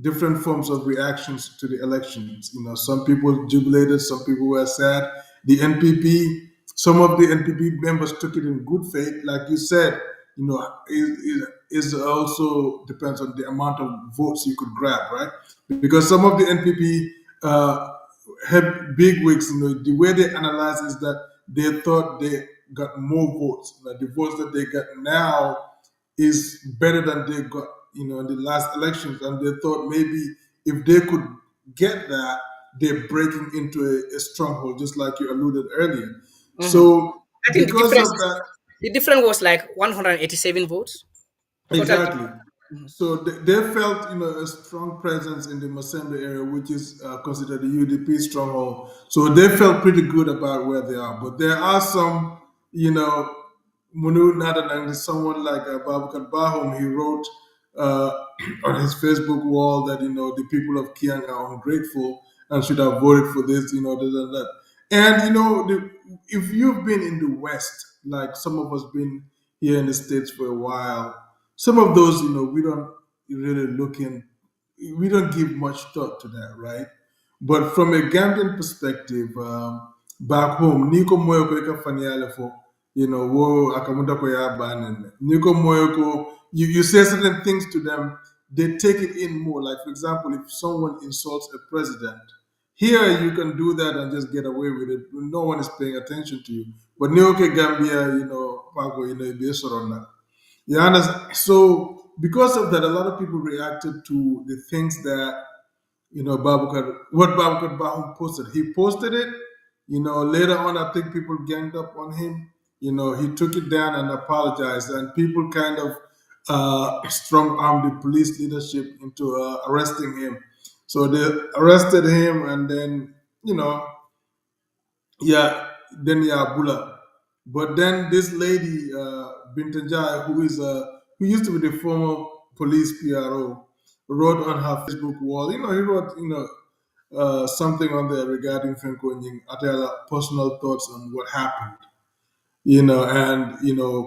different forms of reactions to the elections. Some people jubilated, some people were sad. The NPP, some of the NPP members took it in good faith, like you said. Is also depends on the amount of votes you could grab, right? Because some of the NPP had big wigs. The way they analyze is that they thought they got more votes. Like the votes that they got now is better than they got, in the last elections. And they thought maybe if they could get that, they're breaking into a stronghold, just like you alluded earlier. Mhm. So I think because of that, the difference was like 187 votes total. exactly. Mhm. So they felt, a strong presence in the Masembeh area, which is considered the UDP stronghold. So they felt pretty good about where they are. But there are some, Munu Nadanang, there's someone like Babakar Bahum, he wrote uh, on his Facebook wall that, the people of Kiang are ungrateful and should have voted for this, that. And, if you've been in the West, like some of us been here in the States for a while, some of those, we don't really look in, we don't give much thought to that, right? But from a Gambian perspective, back home, Niko Moyoko ika fanyale for, wo akamuta ko ya banen. Niko Moyoko, you say certain things to them, they take it in more. Like, for example, if someone insults a president, here you can do that and just get away with it. No one is paying attention to you. But Nioke Gambia, Pago, based on that. You understand? So because of that, a lot of people reacted to the things that what Babakar Bahum posted. He posted it. Later on, I think people ganged up on him. He took it down and apologized, and people kind of strong armed the police leadership into arresting him. So they arrested him, and then yeah, then yeah, Bula. But then this lady, Binta Njie, who used to be the former police PRO, wrote on her Facebook wall. He wrote something on there regarding Fenko Nying, Atela personal thoughts on what happened. And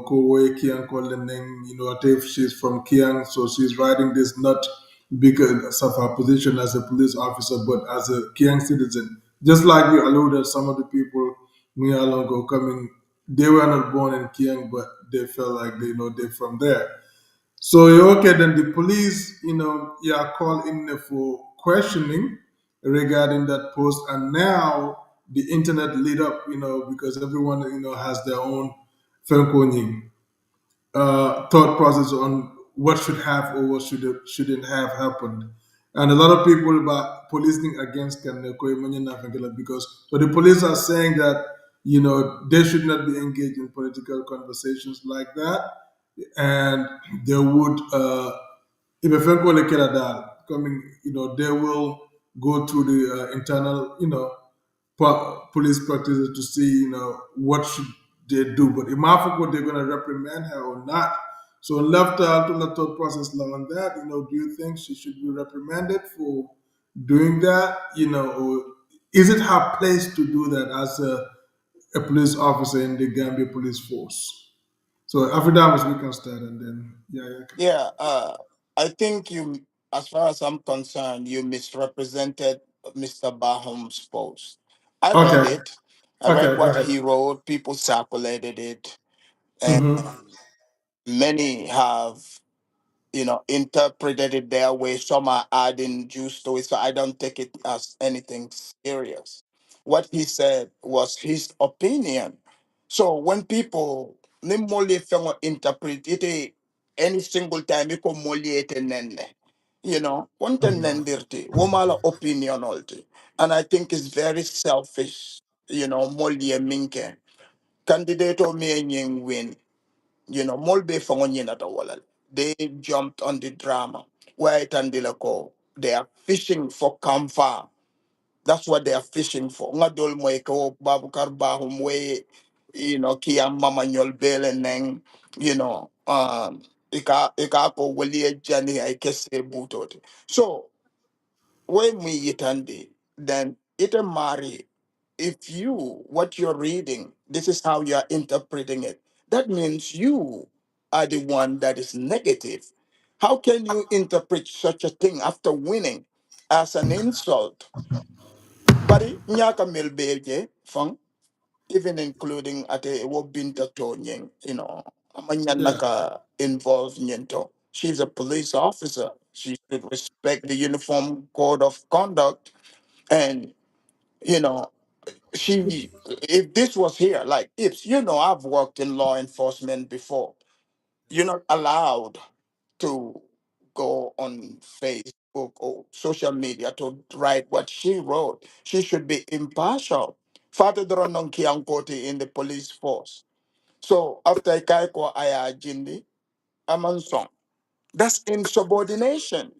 Kowe Kiang Koleneng, if she's from Kiang, so she's writing this not because of her position as a police officer, but as a Kiang citizen. Just like you alluded, some of the people ago coming, they were not born in Kiang, but they felt like they're from there. So okay, then the police, yeah, called in there for questioning regarding that post, and now the internet lit up, because everyone, has their own Franconing thought process on what should have or what shouldn't have happened. And a lot of people about policing against Kaneko because so the police are saying that they should not be engaged in political conversations like that, and they would Ibefenko Lekera coming, they will go through the internal, police practices to see, what should they do. But Imafoko, they're going to reprimand her or not. So left to the thought process law on that, do you think she should be reprimanded for doing that, or is it her place to do that as a police officer in the Gambia police force? So after that, we can start, and then yeah. Yeah, I think as far as I'm concerned, you misrepresented Mr. Bahum's post. I read Okay, it. I read okay, go what ahead. he wrote. People circulated it, and Mm-hmm. many have interpreted it their way. Some are adding juice to it, so I don't take it as anything serious. What he said was his opinion. So when people nimoli fengo interpret it any single time you come moliate nenne, content nendirti, womala opinion alti. And I think it's very selfish, molie minke. Candidate o me win, molbe fongo nyina to walal. They jumped on the drama where it and they are fishing for comfort. That's what they are fishing for. Ngadol mo ko babu karbaho mo kiyang mama nyol bele neng, ika ko wali jani ay kese butot. So when we yitandi, then it a marry. If what you're reading, this is how you're interpreting it. That means you are the one that is negative. How can you interpret such a thing after winning as an insult? Bari nyaka milbeje fang, even including ate wo binta tonyeng, amanyan Yeah. naka involved nyento. She's a police officer. She should respect the uniform code of conduct. And you know she if this was here, like if I've worked in law enforcement before, you're not allowed to go on Facebook or social media to write what she wrote. She should be impartial. Father Dronong Kiankoti in the police force. So after Kaiko Aya Jindi, Amansong, that's insubordination.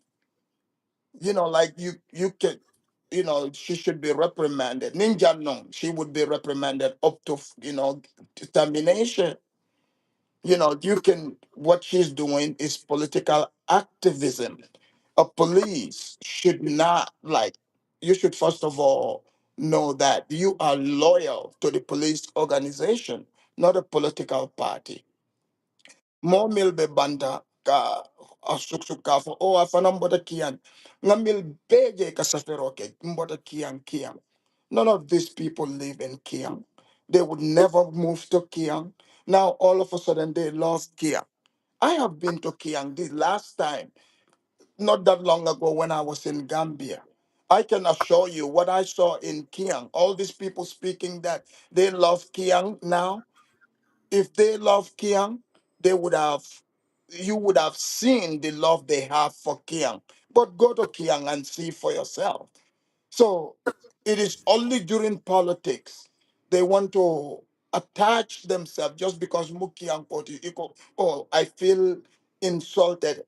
Like you can, she should be reprimanded. Ninja no, she would be reprimanded up to termination. You can, what she's doing is political activism. A police should not, like, you should first of all know that you are loyal to the police organization, not a political party. Mo mil be banta ka asuksuk ka fo o afana mbota kian nga mil beje ka safero ke mbota kiang. None of these people live in Kiang. They would never move to Kiang. Now all of a sudden they lost Kiang. I have been to Kiang the last time, not that long ago when I was in Gambia. I can assure you what I saw in Kiang. All these people speaking that they love Kiang now. If they love Kiang, they would have you would have seen the love they have for Kiang. But go to Kiang and see for yourself. So it is only during politics they want to attach themselves just because Muki and Koti oh, I feel insulted.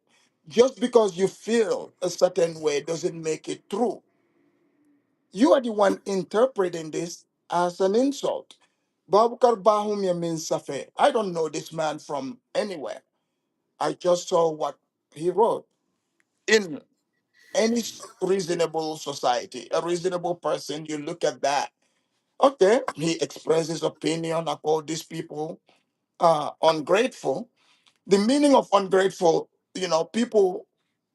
Just because you feel a certain way doesn't make it true. You are the one interpreting this as an insult. Babukar Bahum Yamin Safe. I don't know this man from anywhere. I just saw what he wrote. In any reasonable society, a reasonable person, you look at that. Okay, he expressed his opinion about these people are ungrateful. The meaning of ungrateful, people,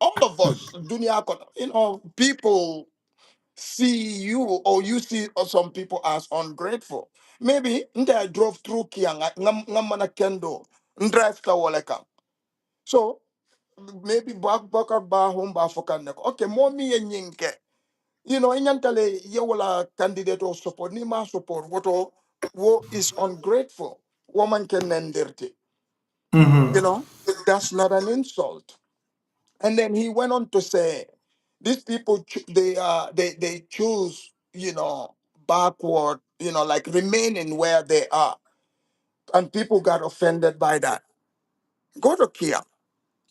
all of us, dunia, people see you or you see some people as ungrateful. Maybe I drove through Kianga, ngamana kendo, drive ka waleka. So maybe bakar ba home ba fokan okay, mommy and yinke. Inyantale ye wala candidate or support ni ma support wo is ungrateful. Woman can endirty. You know, that's not an insult. And then he went on to say, these people they choose, backward, like remaining where they are, and people got offended by that. Go to Kia.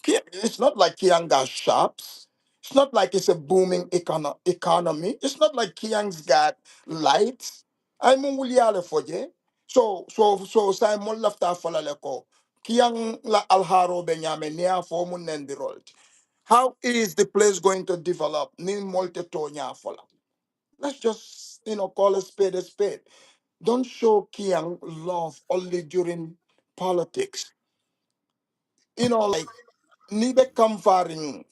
It's not like Kiang got shops. It's not like it's a booming economy. It's not like Kiang's got lights. I'm Muliale Foje. So Simon Lafta Falaleko. Kiang la Alharo Benyame Nia Fomun Nendirolt. How is the place going to develop? Ni molte tonya fola. Let's just call a spade a spade. Don't show Kiang love only during politics. Like nibe kamfaring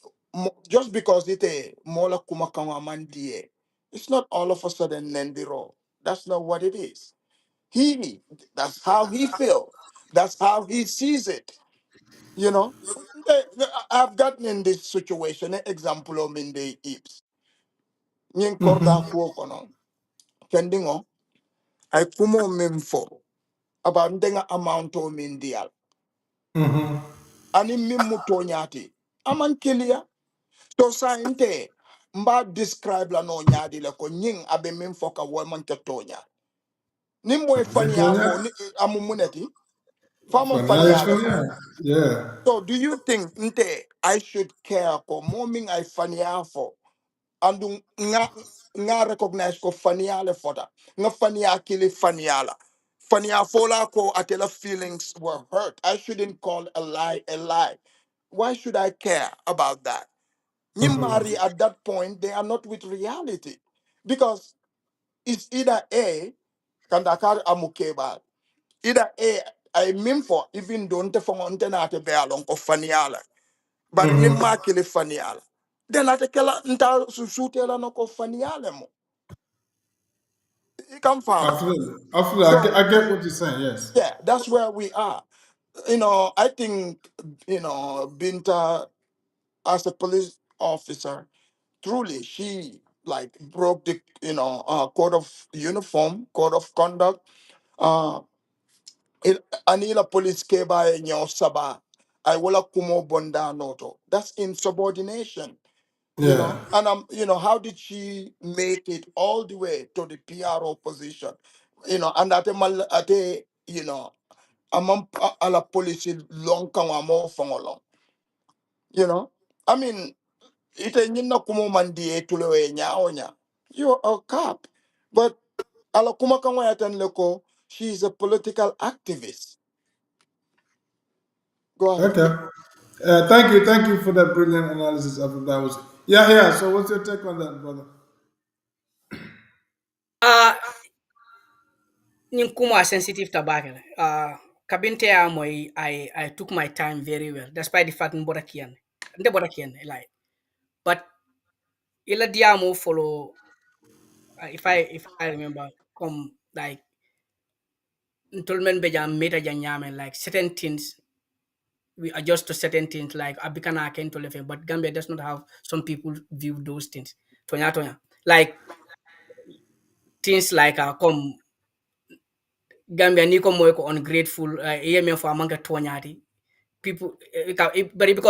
just because it a mola kumakawa mandie. It's not all of a sudden Nendiro. That's not what it is. He that's how he feel. That's how he sees it. You know, I've gotten in this situation. An example of in the Ips. Nyin korda kuo kono. Kendingo. I kumo mimfo. About ndenga amount of mindial. Ani mimuto nyati. Aman kilia. So sainte. Mba describe la no nyadi le ko nying abe mimfo ka woman ke tonya. Nimbo e fani Antonia? afo amumuneti. Fama fani Fanya, alefo. Fanya. Yeah. So do you think nte I should care ko moming I fani afo? Andu nga recognize ko faniale foda nga fania kili faniala fania fola ko atela feelings were hurt. I shouldn't call a lie. Why should I care about that? Nyimari at that point they are not with reality, because it's either a kandakar amukeba, either a I mean for even don't for montenate be along ko faniala bari nimma kili faniala then atekela nta susutela no ko faniale mo. You come from. Absolutely. Absolutely. So I get what you're saying, yes. yeah, that's where we are. I think Binta, as a police officer, truly she like broke the code of uniform, code of conduct. Uh, Anila police keba nyo saba. I wala kumo bonda noto. That's insubordination. Yeah. And how did she make it all the way to the PRO position? And at among a la policy long kang amo fongolong. I mean, ite nyina kumo mandie tulewe nya onya. You're a cop. But ala kuma kang wayatan leko, she's a political activist. Go ahead. Okay. Thank you for that brilliant analysis of that was. Yeah, yeah. So, what's your take on that, brother? Uh, Kuma sensitive tabakele. Kabinte amoy I took my time very well, despite the fact Mborakian. Nde Borakian, like. But ila diamo follow if I remember come like Ntolmen Bejam meta janyame like certain things we adjust to certain things like Abikana Ken to level, but Gambia does not have some people view those things. Tonya Tonya. Like things like come Gambia ni ko moy ko ungrateful yeme for amanga tonyati people but it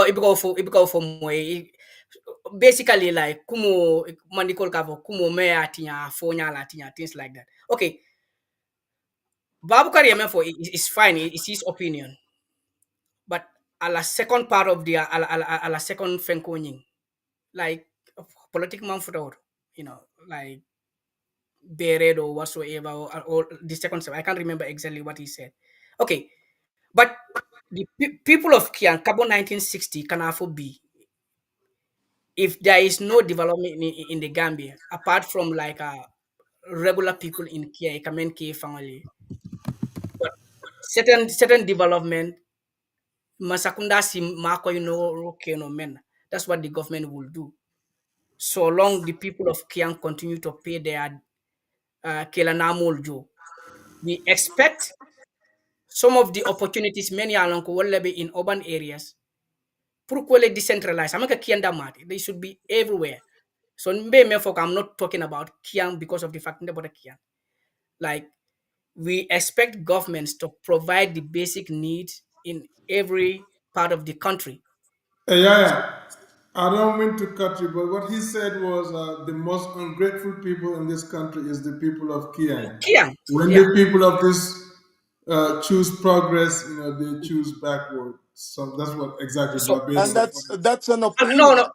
because for moy basically like kumo mandikol kavo kumo me atinya fonya latinya things like that. Okay, Babu Kari for is fine, it's his opinion, but a la second part of the a la second fenkoning like politic man for you know like buried or whatsoever, or the second step. I can't remember exactly what he said. Okay, but the people of Kiang, Cabo 1960 can also be, if there is no development in the Gambia, apart from like regular people in Kia, Kamen Kia family, but certain development, Masakunda si Mako, no men. That's what the government will do. So long the people of Kiang continue to pay their Kelanamol Joe. We expect some of the opportunities many along will be in urban areas. Purkwele decentralized. I'm not Kianda mat. They should be everywhere. So I'm not talking about Kiang because of the fact about Kiang. Like, we expect governments to provide the basic needs in every part of the country. Yeah, yeah. I don't mean to cut you, but what he said was the most ungrateful people in this country is the people of Kiang. Kiang, When yeah. the people of this choose progress, they choose backward. So that's what exactly So And Barbados. that's an no, no. opinion.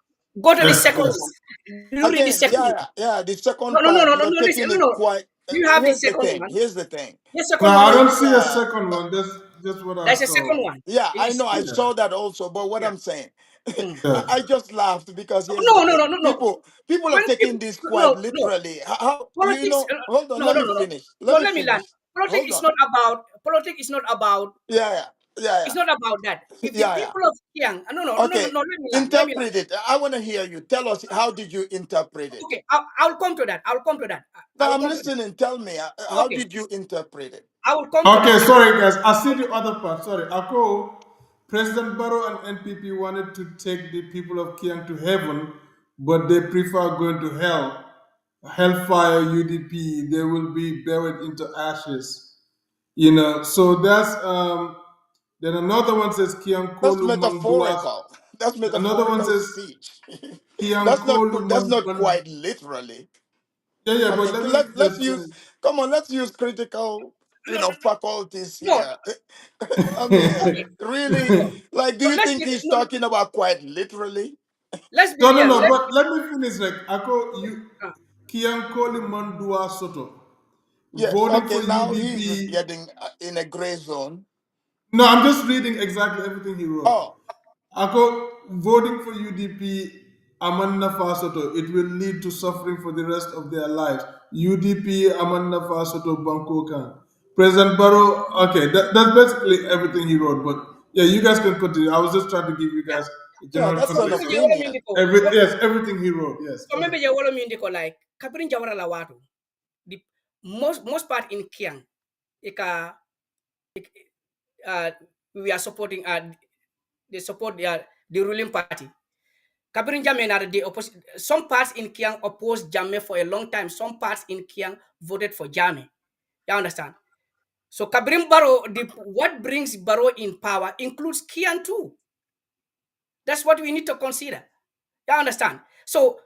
Go to the Yes, second yes. one. Do you read the Again, second yeah, one? yeah. The No, second no, no, part, no, no, you're no. Listen, taking no, it no. quite. Do you have the Here's the second thing. one? Here's the thing. The No, second one I is don't see a Yeah, second one. That's just what I there's a saw. second one. yeah. It I is know. I saw that also. But what yeah. I'm saying, Mm. Yeah. I just laughed because here's the No, no, no, thing. no, no. People are When taking people, this quite no, no. literally. How you Politics, know? Hold on. no, Let no, me no, no. finish. No, Let me let me land. finish. Politics Hold is on. not about. Politics is not about. Yeah, yeah, yeah, It's yeah, not about that. If the yeah, yeah. people of Kiang, no, no, no, no, Okay. no. Let me land. Let me land. Interpret it. I want to hear you. Tell us how did you interpret it. Okay, I'll come to that. I'll come to that. No, I'll I'm come to that. listening. Tell me. How Okay, did you interpret it? I will come to that. Okay, sorry guys. I see the other part. Sorry. Ako, President Barrow and NPP wanted to take the people of Kiang to heaven, but they prefer going to hell. Hellfire UDP, they will be buried into ashes. So that's then another one says That's Kiankolu Manduas. metaphorical. That's Another one metaphorical says speech. Kiankolu That's not Manduan. quite literally. Yeah, yeah, I but mean, let me let's just use, finish. come on, let's use critical, No, faculties no, here. I mean, okay. really, No, like, do no. you think he's No, talking about quite literally? let's be No, no, real. no, but let me finish. Like, Ako, Uh, Kiankoli Mandua Soto, Yes. voting Okay. for Now he's UDP. getting in a gray zone. No, I'm just reading exactly everything he wrote. Oh, Ako, voting for UDP, Amanna Fasoto, it will lead to suffering for the rest of their lives. UDP, Amanna Fasoto, Banko Khan. President Barrow, okay, that's basically everything he wrote. But yeah, you guys can continue. I was just trying to give you yeah. guys a yeah, general that's So an context maybe of you want me opinion. to go. yes, everything he wrote. Yes, So go ahead. maybe you want me to go like Kabrin Jawara Lawatu. The most part in Kiang, ika, uh, we are supporting they support the ruling party. Kabrin Jame are the opposite. Some parts in Kiang opposed Jame for a long time. Some parts in Kiang voted for Jame. You understand? So Kabrin Barrow, what brings Barrow in power includes Kiang too. That's what we need to consider. You understand? So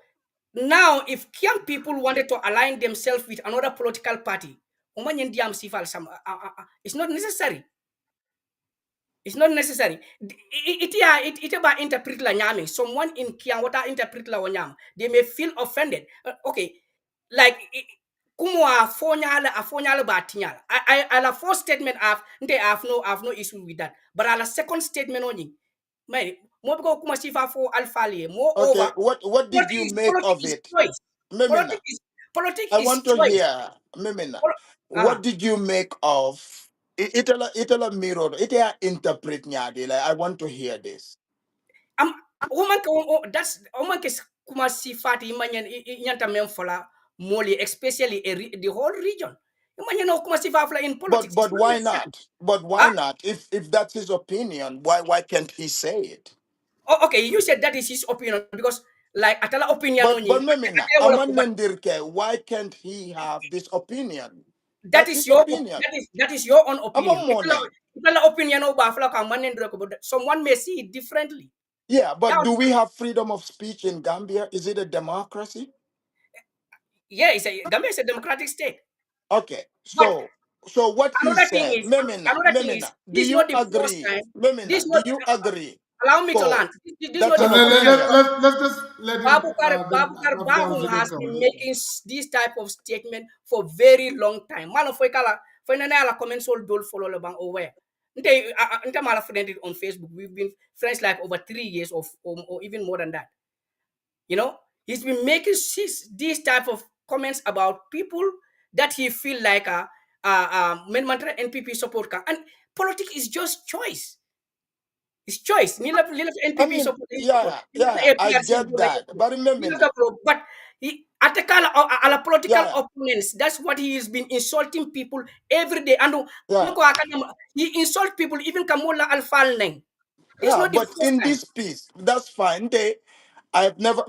now, if Kiang people wanted to align themselves with another political party, it's not necessary. It's not necessary. It about interpret la nyame. Someone in Kiang wata interpret la wanyam. They may feel offended. Okay, like kumwa afonyala batinyal. I la first statement I have no issue with that. But I la second statement only. Man, mo ko kuma sifa for alpha. Okay. Moreover, What did you make politics of is it, choice. Mimina? Politics is politics I is want to choice. hear, Mimina. Uh, What did you make of? Itala mirror. Itala interpret nyadi. Like, I want to hear this. am that's woman kes kuma sifati manyan nyanta memfola moli, especially the whole region. Manyan no kuma sifafla in But politics. It's not why necessary. not? But why Huh? not? If that's his opinion, why can't he say it? Oh, okay, you said that is his opinion because like atala opinion But only. Memina, Aman Nendirke, why can't he have this opinion? That That's is his your opinion. that is your own opinion. About morning. Itala opinion o ba fla ka manen but someone may see it differently. Yeah, Yeah, but do we have freedom of speech in Gambia? Is it a democracy? yeah, Gambia is a democratic state. Okay, But so what he another thing said, is Memina, another thing is Memina, do this is you not the first agree? time. This Memina, do not you agree? allow me to So land. This is that's not the an Let, first let, time. opinion. let's just let him, Babukar the Bahum Africans, has been come. making this type of statement for very long time. Man of kala for na ala comments all dol follow le bang aware. Nte mala friended on Facebook. We've been friends like over 3 years or even more than that. You know, he's been making these type of comments about people that he feel like mantra NPP support ka. And politics is just choice. It's choice. Nila I NPP mean, support his support. yeah, Nila yeah, I APRC get that. But remember now, but he atakala ala political yeah, opponents. That's what he has been insulting people every day. And yeah, he insult people even Kamola Alfal Neng. This is yeah. not the But first in time. this piece, that's fine. I've never.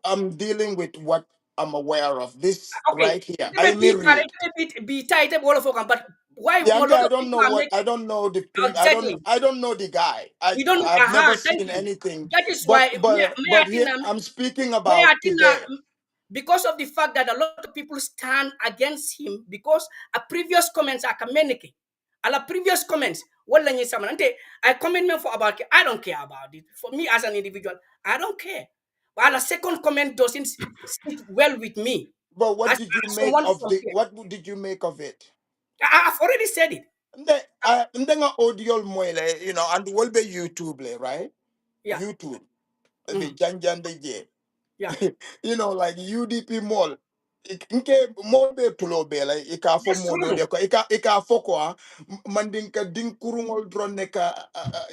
I'm dealing with what I'm aware of. This Okay, right here. it I may may it read. may be tight all of them, but why a Yeah, lot I of don't people know are what. I making don't know the pre. exactly. I don't know the guy. You don't I've never thank seen you. anything. That is But why here I'm speaking May about today. because of the fact that a lot of people stand against him because a previous comments are communicating. A previous comments, wala niya sama. I comment me for about I don't care about it. For me as an individual, I don't care. But a second comment doesn't sit well with me But what as did you make someone of from the? here. What did you make of it? I've already said it. Nde nga audio moile, and will be YouTube, right? Yeah. YouTube. The Mhm. Janjan de je. Yeah. Like UDP mall. Nke mall be tulo be like ika fo That's modo wrong. de ko ika fo ko mandinka din kurungol drone neka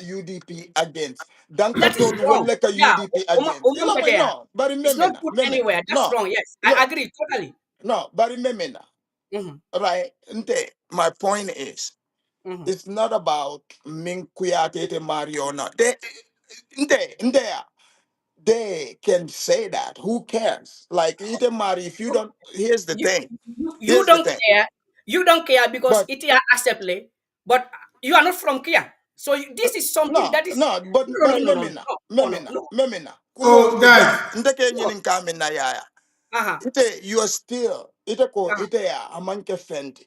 UDP against. Danka That is tol wrong. wolle ka Yeah. UDP against. But yeah. No, but It's remember not na, put remember. anywhere. That's No. wrong. Yes. I Look, agree totally. no, but remember na, Hmm. right? Nte, my point is Hmm. it's not about Ming Kuyate Mario. No. They can say that. Who cares? Like Itemari, if you don't, here's the you, thing. you Here's the don't thing. care. You don't care because But it is acceptable, but you are not from Kia. So this is something no, that is no, no no no no no memina, no no no. memina. Kuno So, ita guys, ndeke No. nyinin kamina yaya. Uh-huh. Ite you are still ite ko Uh-huh. ite ya amanke fendi.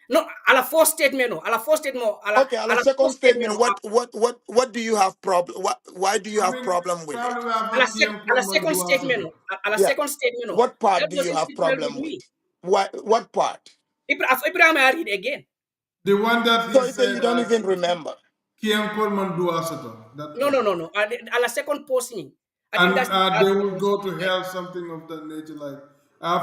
No, a la first statement, no. A la first statement, Okay, a on a la second first statement, statement, no. what do you have problem? Why do you I have mean, problem with it? probably we have A la, a PM a la called second statement, Manduasato. no. A la Yeah. second statement, no. What part That do you doesn't have sit well with problem with? me. What part? Abraham, I read again. The one that he So ite you said, don't even remember. PM called Manduasato. That No, one. no, no, no. A la second posting. I think And that's the they part that will was go to right. hell, something of that nature. Like,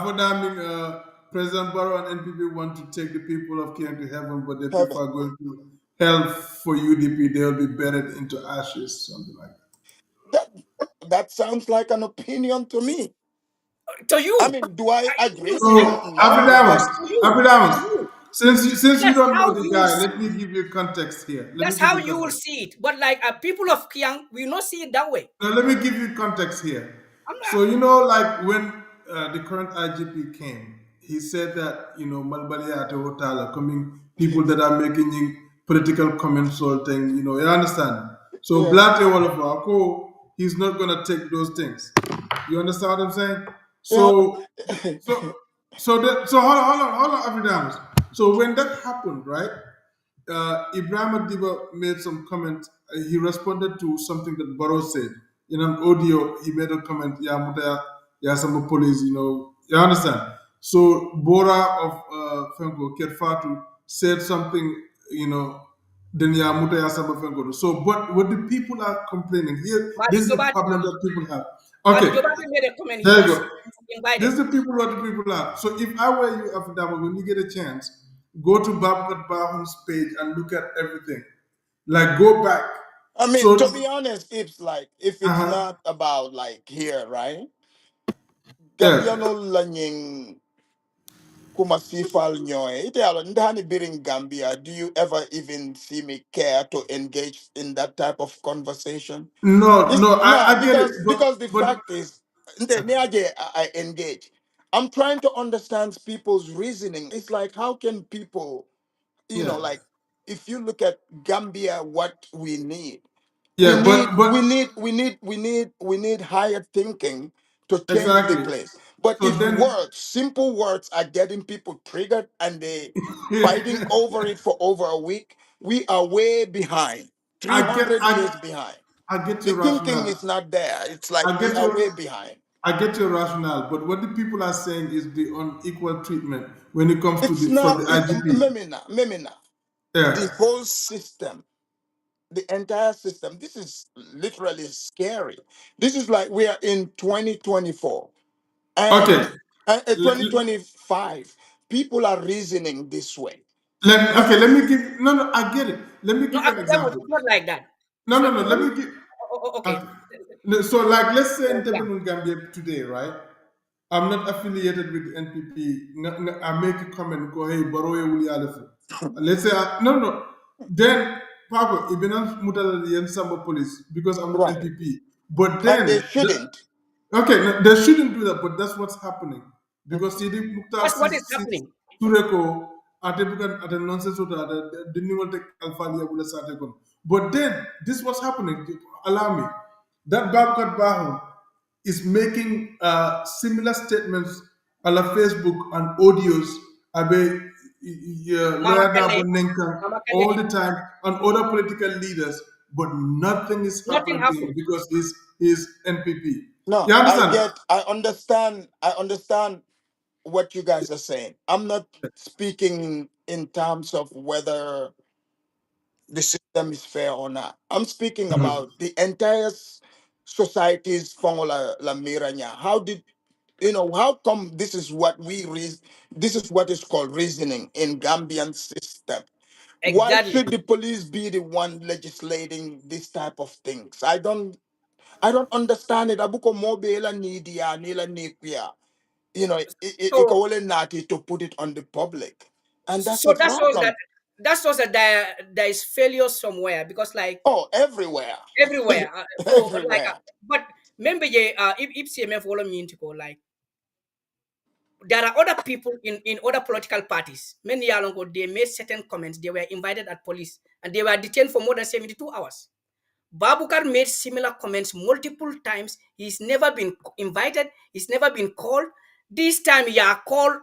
for them, President Barrow and NPP want to take the people of Kenya to heaven, but they Heaven. prefer going to hell for UDP. They'll be buried into ashes, something like that. That that sounds like an opinion to me. To I you. mean, do I agree with So, it? No, Afidamas, Yes, to you. To Afidamas, you. since you That's don't know how the you will guy, see. let me give you context here. Let me That's give how you you will context. see it. But like people of Kiang, we not see it that way. Now, let me give you context here. I'm not. So, like when the current IGP came, he said that, Malbaliate Otala, coming people that are making political comments or thing, you understand? So, yeah, Blate Wolofako, he's not going to take those things. You understand what I'm saying? yeah, So, so hold on, Afidamus. So when that happened, right? Ibrahim Adiba made some comment. He responded to something that Barrow said in an audio. He made a comment. Yeah, Mutaya, yeah, some police. You understand? So Bora of Fengo Ketfatu said something. Then yeah, Mutaya Samba Fengo. So, but what the people are complaining here, Malik this is the Jobati, problem that people have. Malik Okay, Jobati made a comment. He there you was go. This invited. is the people what the people are. So if I were you, Afidama, when you get a chance, go to Babkat Bahum's page and look at everything. Like go back. I mean, So to be honest, it's like if it's uh-huh. not about like here, right? Yeah. Gambiano lanying kumasifal nyoy. Ite alo ndani biring Gambia. Do you ever even see me care to engage in that type of conversation? No, It's no, nah, I get it. because the But fact is, I engage. I'm trying to understand people's reasoning. It's like how can people, yeah. like if you look at Gambia, what we need, Yeah, but we need higher thinking to change the exactly. place. But So if then simple words, are getting people triggered and they fighting over it for over a week, we are way behind, I get 300 I years behind. I get The your thinking rationale. is not there. It's like I we get are your way behind. I get your rationale, but what the people are saying is the unequal treatment when it comes to It's the from not, the IGP. Memina. The Yeah. whole system, the entire system, this is literally scary. This is like we are in 2024 Okay. and Let, 2025. People are reasoning this way. let, You, okay. Let me give. No, no. I get it. Let me No, give an Darboe, example. it's not like that. No, It's no, not. no. Let me give. Okay. No, so, like, let's say in Yeah. Tebinun Gambia today, right? I'm not affiliated with the NPP. No, no, I make a comment, go, hey, Barrow, Wuli Alifu. Let's say, no, no. Then, Papa, Ibn Mutala Yen Samba Police, because I'm not right. NPP. But And they then, shouldn't. okay, no, they shouldn't do that, but that's what's happening. Mhm. Because Sidi Mukhtar That's what is sees happening. Tureko, at the nonsense of the Nimal Tek Alphalia Bula Satekon. But then, this was happening. Allow me. That Babkat Bahu is making similar statements on Facebook and audios about Mama Lawyer Kande, Darboe Nenka Mama Kande all did. the time and other political leaders, but nothing is Nothing happening to him happened. because he's NPP. No, You understand? I understand what you guys are saying. I'm not speaking in terms of whether the system is fair or not. I'm speaking Mhm. about the entire society's formula la miranya. How did how come this is what this is what is called reasoning in Gambian system? Why Exactly. should the police be the one legislating this type of things? I don't understand it. Abuko mobile nidia nila nikia. It So, only naughty to put it on the public. And that's so a that problem. shows that there is failure somewhere because like Oh, everywhere. everywhere. So like, Everywhere. but remember, yeah, if CMF follow me into go like there are other people in other political parties. Many years ago, they made certain comments. They were invited at police and they were detained for more than 72 hours. Babukar made similar comments multiple times. He's never been invited. He's never been called. This time, yeah, called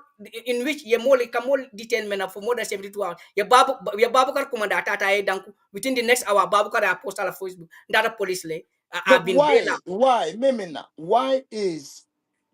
in which ye mole kamol detainment for more than 72 hours. Ya Babukar kumanda tata danku within the next hour. Babukar I post on Facebook. That a police lay. I've But been bailed why? out. Why? Memina, why is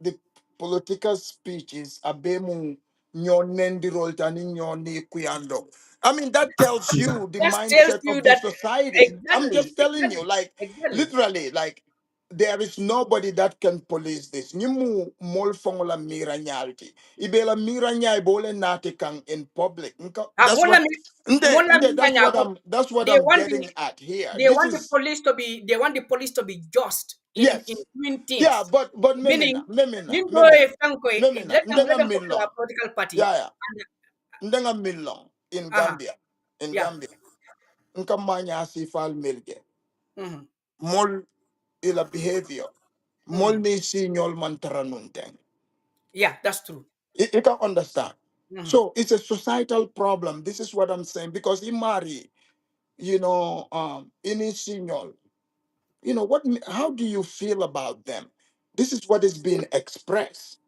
the political speeches abemu nyonendi roltani nyoni kuyando? I mean, that tells you the That tells mindset you of the that society. I'm exactly, just telling you, like, exactly. literally, like, there is nobody that can police this. Nyimu mol fongola mira nyalti. Ibela mira nyai bole nati kang in public. That's what that's what They I'm want getting at here. they This want the is police to be they want the police to be just in yes. doing Yeah, things. but Meaning, Nimbo memena, let ndenga them go to a millong. political party. Yeah, yeah, And ndenga millong in uh-huh, Gambia, in yeah. Gambia. Nka manya si fal milge. Mm-hmm, Mol ila behavior. Mol mm-hmm. ni si nyol mantaranunten. Yeah, that's true. You can understand. Mm-hmm. So it's a societal problem. This is what I'm saying because Imari, in his signal, how do you feel about them? This is what is being expressed.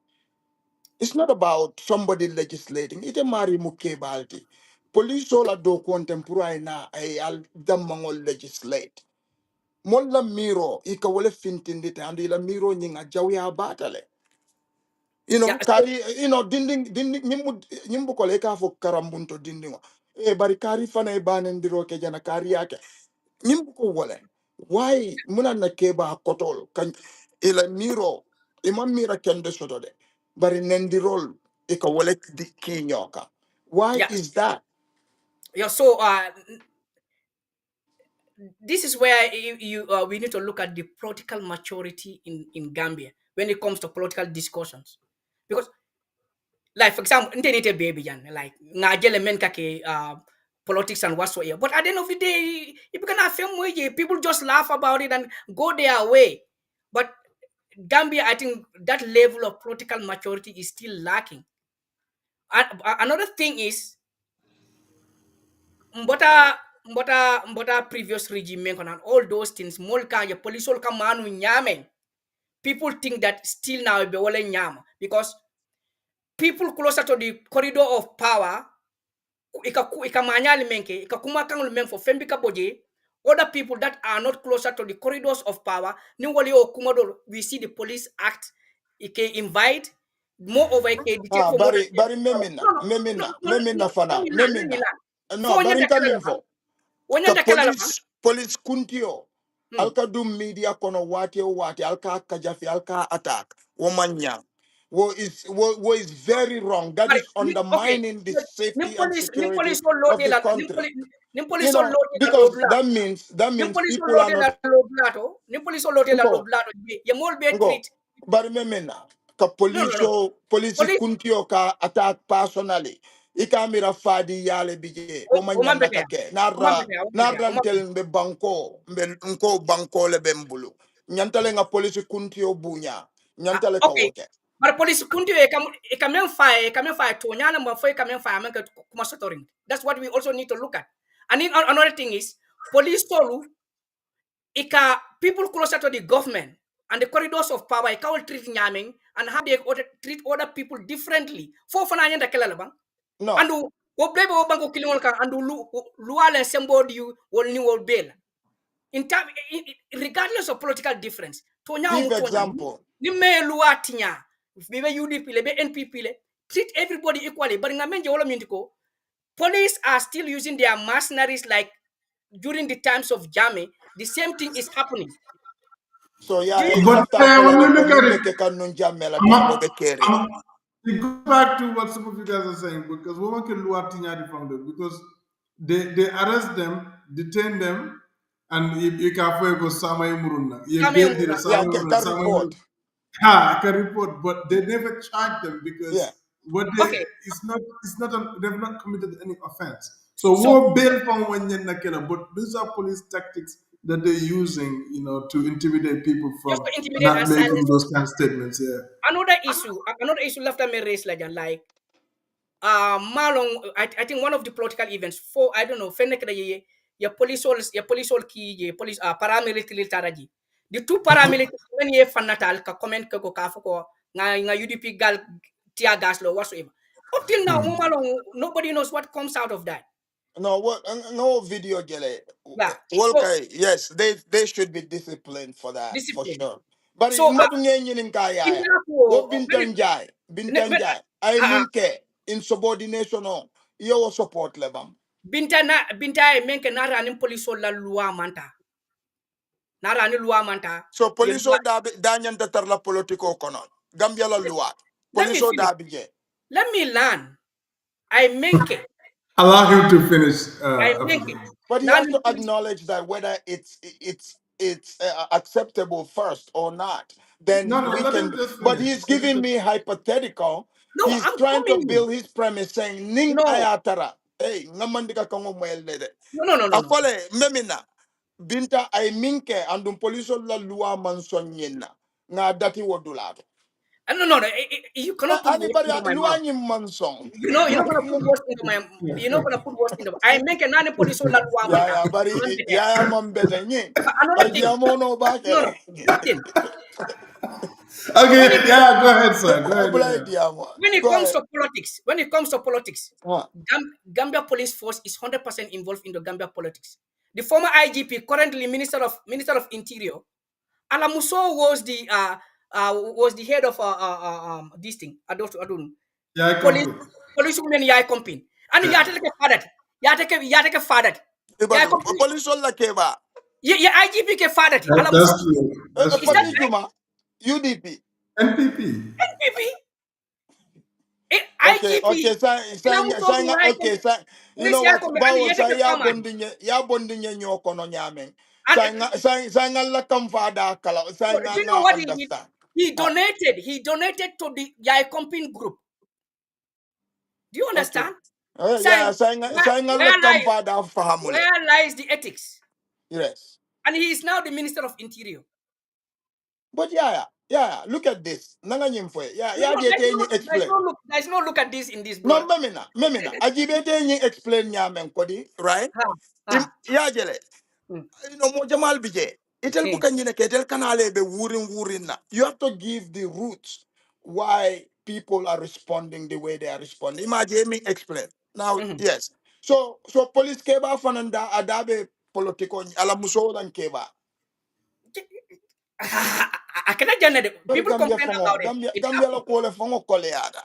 It's not about somebody legislating. Ite mari muke balti. Police all do contemporary na ay al damangol legislate. Molla miro ika wale fintindite and ila miro nyinga jawi abatale. Yeah, so Kari dinding nyimbu kole ka fo karambunto dindingo. Bari kari fana e banendiro ke jana kari yake. Nyimbu ko wale. Why muna na keba kotol kan ila miro ima mira kende soto de. Bari nendirol ika wale di kinyoka. Why yeah, is that? yeah. So this is where we need to look at the political maturity in Gambia when it comes to political discussions, because like for example internet baby yan like ngajele men kake politics and whatsoever, but at the end of the day if you can have people just laugh about it and go their way. But Gambia, I think that level of political maturity is still lacking. And another thing is mbota previous regime men and all those things molka ya police ka manu nyamen. People think that still now be wole nyama because people closer to the corridor of power ika manyali menke ika kuma kang men for fembi ka boje other people that are not closer to the corridors of power, we see the police act, invite, moreover, detect for more than Bari no, no, no, no, memina let fana, me land, let me memina. land. No, For bari nka minfo. Ka Kelala, police kuntio. hmm. Alka do media kono wati alka kajafi alka attack. Womanya. Wo is very wrong. That is Okay, undermining the safety and nim security police all of loaded the la, country. nim You police all know, loaded la because load that nim means police all people are loaded not la load blato, nim police all loaded la load go blato, ye more be go. treat. Bari memena ka No, no, no. police Police, kuntio ka attack personally. Ika mira fadi yale bije woman womanya better, nakake woman narra better, woman better, narra woman tel mbe banko mbe nko banko le bembulu nyantale nga police kuntio bunya nyantale ka okay. woke. But police kunti e kamen fire to nyana mo foi kamen fire man kuma sotoring. That's what we also need to look at. And then another thing is police tolu people closer to the government and the corridors of power ika will treat nyaming and how they treat other people differently. For fana nyanda kelala bang. No, Andu wo blebe wo bango kilingol kan andu luale sembo you will ni will bail. In time, regardless of political difference, tonya give mutonya, example. ni me luatinya, maybe UDP le, be NPP le, treat everybody equally. But in Amenje wala mindiko, police are still using their mercenaries like during the times of Jame. The same thing is happening. So Do yeah, you? it's But after when you ko look at min it, beke kan nun jamela I'm, tembo be keri. it goes back to what some of you guys are saying because women can luat tinya from them because they arrest them, detain them, and if you go sama imuruna, you Kame bail the ngura. Yeah, sama imuruna, can sama imuruna. report. Ha, I can report, but they never charge them Yeah. because what they Okay, they've not committed any offense. So so war bail from when you're not killer, but these are police tactics that they're using, to intimidate people just from to intimidate not and making silence those people. kind of statements. Yeah. Another issue left me raise like I think one of the political events for I don't know fenne kada ye police all ki ye police paramilitary taraji the two paramilitary when ye fanatal ka comment ka ko ka foko nga UDP gal tear gas law whatsoever up till now Hmm. nobody knows what comes out of that. No, what no video gele. Yeah, so Okay, yes, they should be disciplined for that for discipline. sure. But So ngatu ngenyi nin kaya. Wo when it, Binta Njie. I uh, mean ke insubordination on your support level. binta e menke na ranin police la loi manta na ranin loi manta So ye police o dabi danyan tatar la politiko kono. Gambia la luwa. let me Police o finish. dabi je. Let me learn. I menke. Allow him to finish. I menke. But he Now has to acknowledge that whether it's acceptable first or not, then No, no, we let can. him just But finish. he's Let him giving me hypothetical. no, He's I'm trying to coming you. build his premise, saying "Ning No, ayatara." Hey, ngamandika kango mwelde. no. Afole memina binta ay minke andum poliso la loi mansonyena nga dati wodulado. No. You cannot put words Anybody into my loi mouth. ni mansong. You're not gonna put words into my. You're not gonna put words into. I menke nani police la loi manta. Yeah, but yeah, mambete nyi. Another thing. Ajiamono No. bakere. Listen. When Okay, it yeah, go ahead, sir. Go ahead. Apply Yeah. diamo. when it Go comes ahead. to politics, Huh. Gambia Police Force is 100% involved in the Gambia politics. The former IGP, currently Minister of Interior, Alamuso was the head of this thing. I don't Yeah, I police complete. police women yai company. And Yeah. ya take fathered. Ya Ibadu. company. Police all la keba. Ya IGP ke fathered. That's Alamuso. true. That's Is that true. Police right? juma. UDP. NPP. NPP? Okay. IGP. Alamuso yai Okay, company. say, you Police know yai what? company. And Bawo ya take say farmer. ya bondinye nyoko no nyame. And Say nga la kamfada kala. Say do you know nga what he did? understand. He Ah, donated. He donated to the Yai Company group. Do you okay. understand? Yeah, Saying say nga la kamfada fahamule. where lies the ethics? Yes. And he is now the Minister of Interior. But yeah. Look at this. Nanga nyimfwe. No, Yeah, they tell you explain. there's no look at this in this No, blood. memina. Ajibete yin explain nyamen kodi, right? Ha, ha. Ya jele. Mm, Mo jamal bije. Itel mm, buka nyine ke tel kanale be wurin na. You have to give the roots why people are responding the way they are responding. Imagine me explain. Now, mhm. yes. So police keba fananda adabe politiko ala muso lan keba. I cannot generate it. But People Gambia complain fongo, about it. Gambia It's Gambia la happening. kole fongo koleada.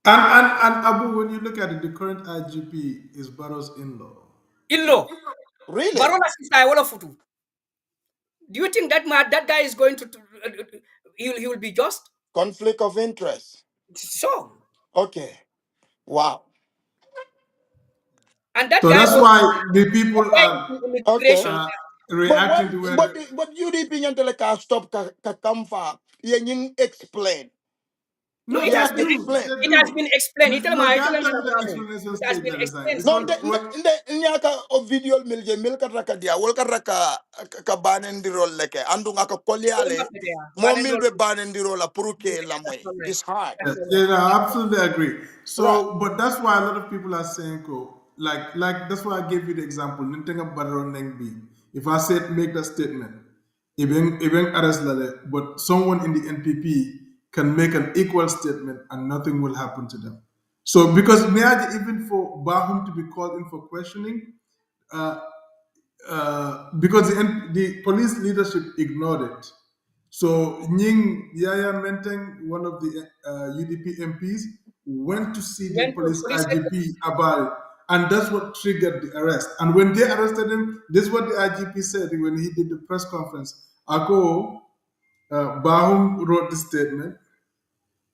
And Abu, when you look at it, the current IGP is Barrow's in-law. Illo. Really? Barola sisa wala futu. Do you think that guy is going to he will be just? Conflict of interest. So, Okay. Wow. and that So guy that's was why the that people guy are is in Okay. immigration. But what reacting to where but but you di pinyantele ka stop ka come fa. Yen explain. No, no, it Yeah, has they been do, explain. they it has do. been explained. It No, tell guys, me the Namu. explanation It has stage been that is explained No, since. the nyaka o video mil ka raka dia wol ka raka ka banen di rol leke andu ngaka All kolyale back there. mo Banendo, mil be banen di rol la puruke la that's moy. not right. It's hard. That's yeah, not right. yeah, no, I absolutely agree. Right. So, but that's why a lot of people are saying, "Ko," like that's why I gave you the example. Nintenga Barrow Nengbi. If I said make that statement, even arrest lale, but someone in the NPP can make an equal statement and nothing will happen to them. So, because Niaji, even for Bahum to be called in for questioning, uh, because the police leadership ignored it. So Nying Yaya Menteng, one of the UDP MPs, went to see the Went to police police IGP about it, and that's what triggered the arrest. And when they arrested him, this is what the IGP said when he did the press conference. Ako Bahum wrote the statement.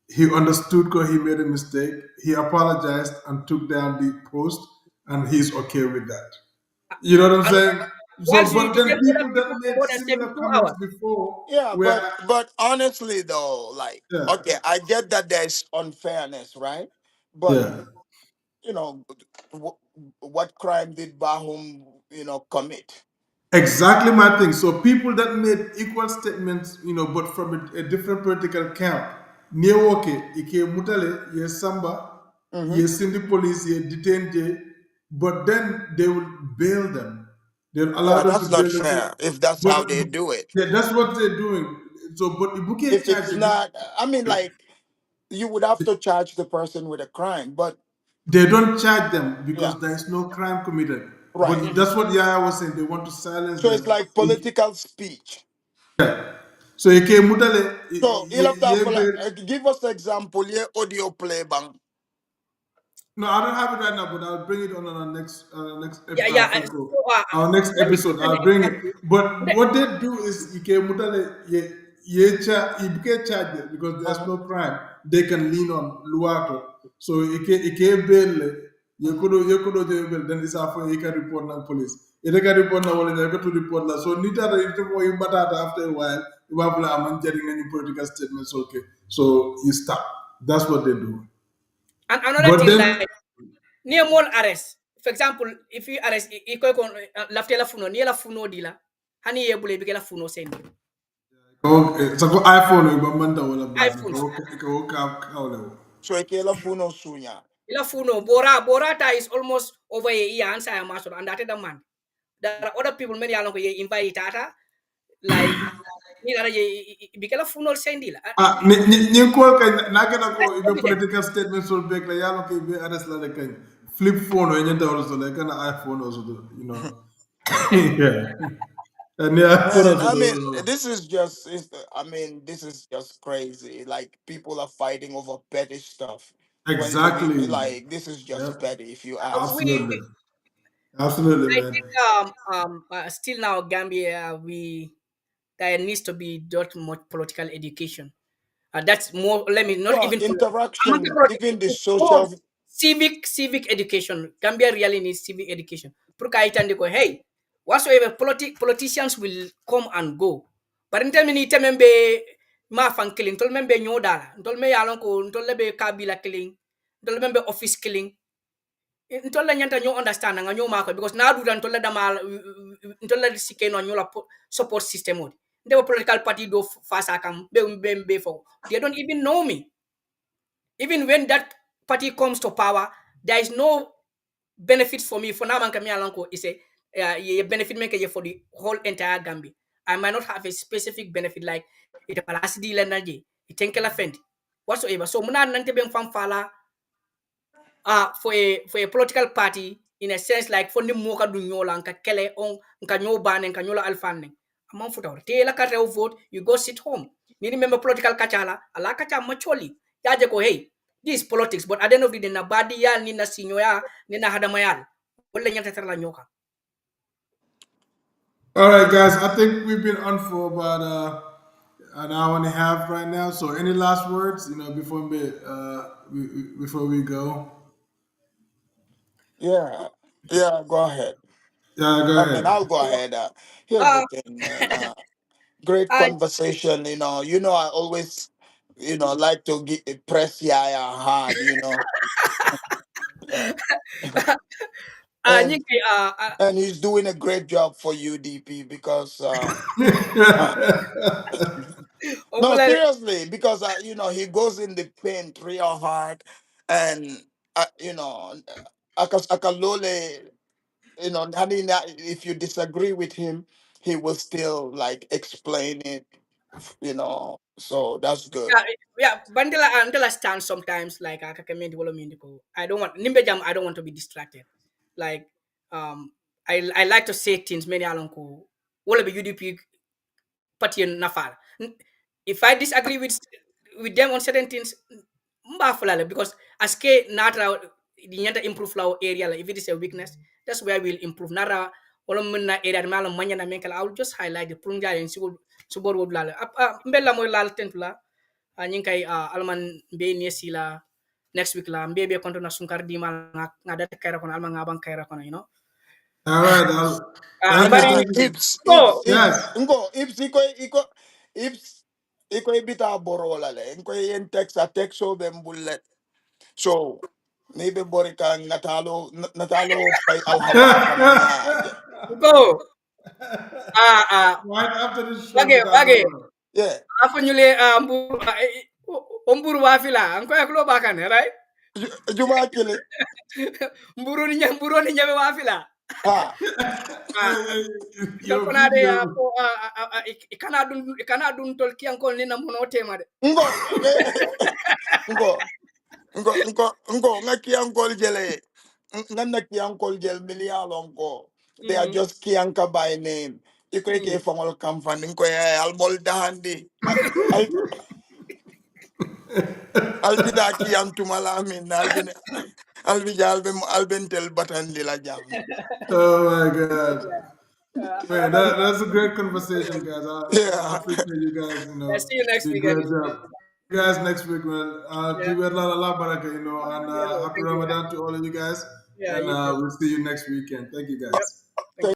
He understood because he made a mistake. He apologized and took down the post, and he's okay with that. You know what I'm and saying? once So, you but tell then other people that people for made more than similar 72 comments hours. before Yeah, were, but honestly though, like yeah, okay, I get that there's unfairness, right? But yeah, you know, what crime did Bahum commit? exactly my thing. So people that made equal statements, but from a different political camp, Newoke, Ike Mutale, ye Samba, Hmm. ye Cindy police, ye detained ye, but then they will bail them. They'll allow Yeah, them to that's not bail them. fair if that's But how they do it. yeah, that's what they're doing. So, but Ibuke If charge it's not, I mean, like you would have to charge the person with a crime, but they don't charge them yeah, because there is no crime committed. right. But that's what Yaya was saying. They want to silence So it's them. like political speech. So Ike Mutale, So ilafta fala, give us example, yeah, audio play bang. no, I don't have it right now, but I'll bring it on our next Yeah, yeah. So, our next let me give episode. you an I'll bring it. example. But what they do is Ike Mutale you can't charge it because there's Uh-huh. no crime. They can lean on Luato. So Ike bail you could do bail, then it's after you can report na police. If can report na wala you to report la. So nita if you batata after a while, you have like I'm getting any political statements okay. So you stop. That's what they do. And another But thing, then like near more arrest. For example, if you arrest, iko kon laftela funo, near la funo dila, hani ye bule bigela funo sendi. okay, so ko iPhone yung bambanta wala bad iPhones. ko ka wala. So ikela funo sunya. Ila funo, borata is almost over a year answer ya maso, and that the man. There are other people many along ye invite tata, like ni ara ye bigela funo sendi la. Ni ko kay na ko That's ibe evident. political statement sol bek la yalo ke be arrest la de kay flip phone o nyanta wala so like kana iPhone also yeah. And yeah, iPhone Man, also I mean, I mean, this is just crazy. Like people are fighting over petty stuff when exactly. like this is Yep. just petty, if you ask me. Absolutely. Absolutely, I man. think still now Gambia there needs to be that much political education. That's more. Let me not Well, even. I'm not interaction, even the political. More social. civic education. Gambia really needs civic education. Purka itandi ko hey, whatsoever politicians will come and go. But in terms ni temembe ma fan killing, tol membe nyoda, tol me yalon ko, tol lebe kabila killing, tol membe office killing. Ntolla nyanta nyo understand nga nyo mako because na du dan tolla dama ntolla sike no nyola support system odi nde political party do fasa kam be for they don't even know me. Even when that party comes to power, there is no benefit for me for now man kami alanko is a benefit make for the whole entire Gambia. I might not have a specific benefit like it palasi di energy it tenkela fendi whatsoever. So muna nante ben fam fala for a political party in a sense like fondi moka du nyola nka kele on nka nyobane nka nyola alfanne amon futa te la kata o vote you go sit home ni remember political kachala ala kacha macholi yaje ko hey this is politics but at the end of the day na badi yal ni na sinyo ya ni na hadama yal wala nyanta tar la nyoka. All right, guys. I think we've been on for about an hour and a half right now. So, any last words, before we go? Yeah, yeah, go ahead. Yeah, go I mean, ahead. I'll go ahead. Here's the uh, thing, man. Great uh, conversation. I always, like to press Yaya hard. Yeah. and nyingi and he's doing a great job for UDP because uh, no, obula seriously, because he goes in the paint real hard, and Akalole, if you disagree with him, he will still like explain it. So that's good. yeah, yeah, but until I stand sometimes like I can I don't want nimbe jam I don't want to be distracted. Like I like to say things many alonko wala be UDP party nafal. If I disagree with them on certain things, mbafulale because aske natra the nyanta improve our area like if it is a weakness, that's where we'll improve. Nara wala na area mala manya na menkala I will just highlight the prunja and subor would lala. Mbella mo lal tentula anyin kay alman be ni sila next week la mbe be konto na sunkar di mal ngada kayra kono alman ngabang kayra kono All right. Thank you. bari Thank you, ko guys. Ips iko ibita borola le inko yen texto be mbullet. So maybe borika natalo pay alhawa kana ngaje. ko Right after this show, wage we got wage more. Yeah. afa nyule mburu mburu wafila anko yaklo bakane right Juma kile. mburu ni nyame wafila Ha. ah Your konade video. ko ikana dun tol kiankol ni na mono tema de Ngo ngo ngo ngaki ankol jele. Ngaki ankol jel milialon ko. They are mm. just kianka by name. Iko ike Mm. fangol kamfani ko almol dahandi. Al albida kiantumala min albin albija albentel batandi la jam. Oh my God. Man, Alright. that's a great conversation, guys. I Yeah. appreciate you guys. Yeah, see you next Did a week great everybody. job. See you guys next week, man. Yeah, Keep it la baraka, and yeah, no, happy thank you guys. Ramadan to all of you guys. Yeah, And you too. we'll see you next weekend. Thank you, Yep. guys.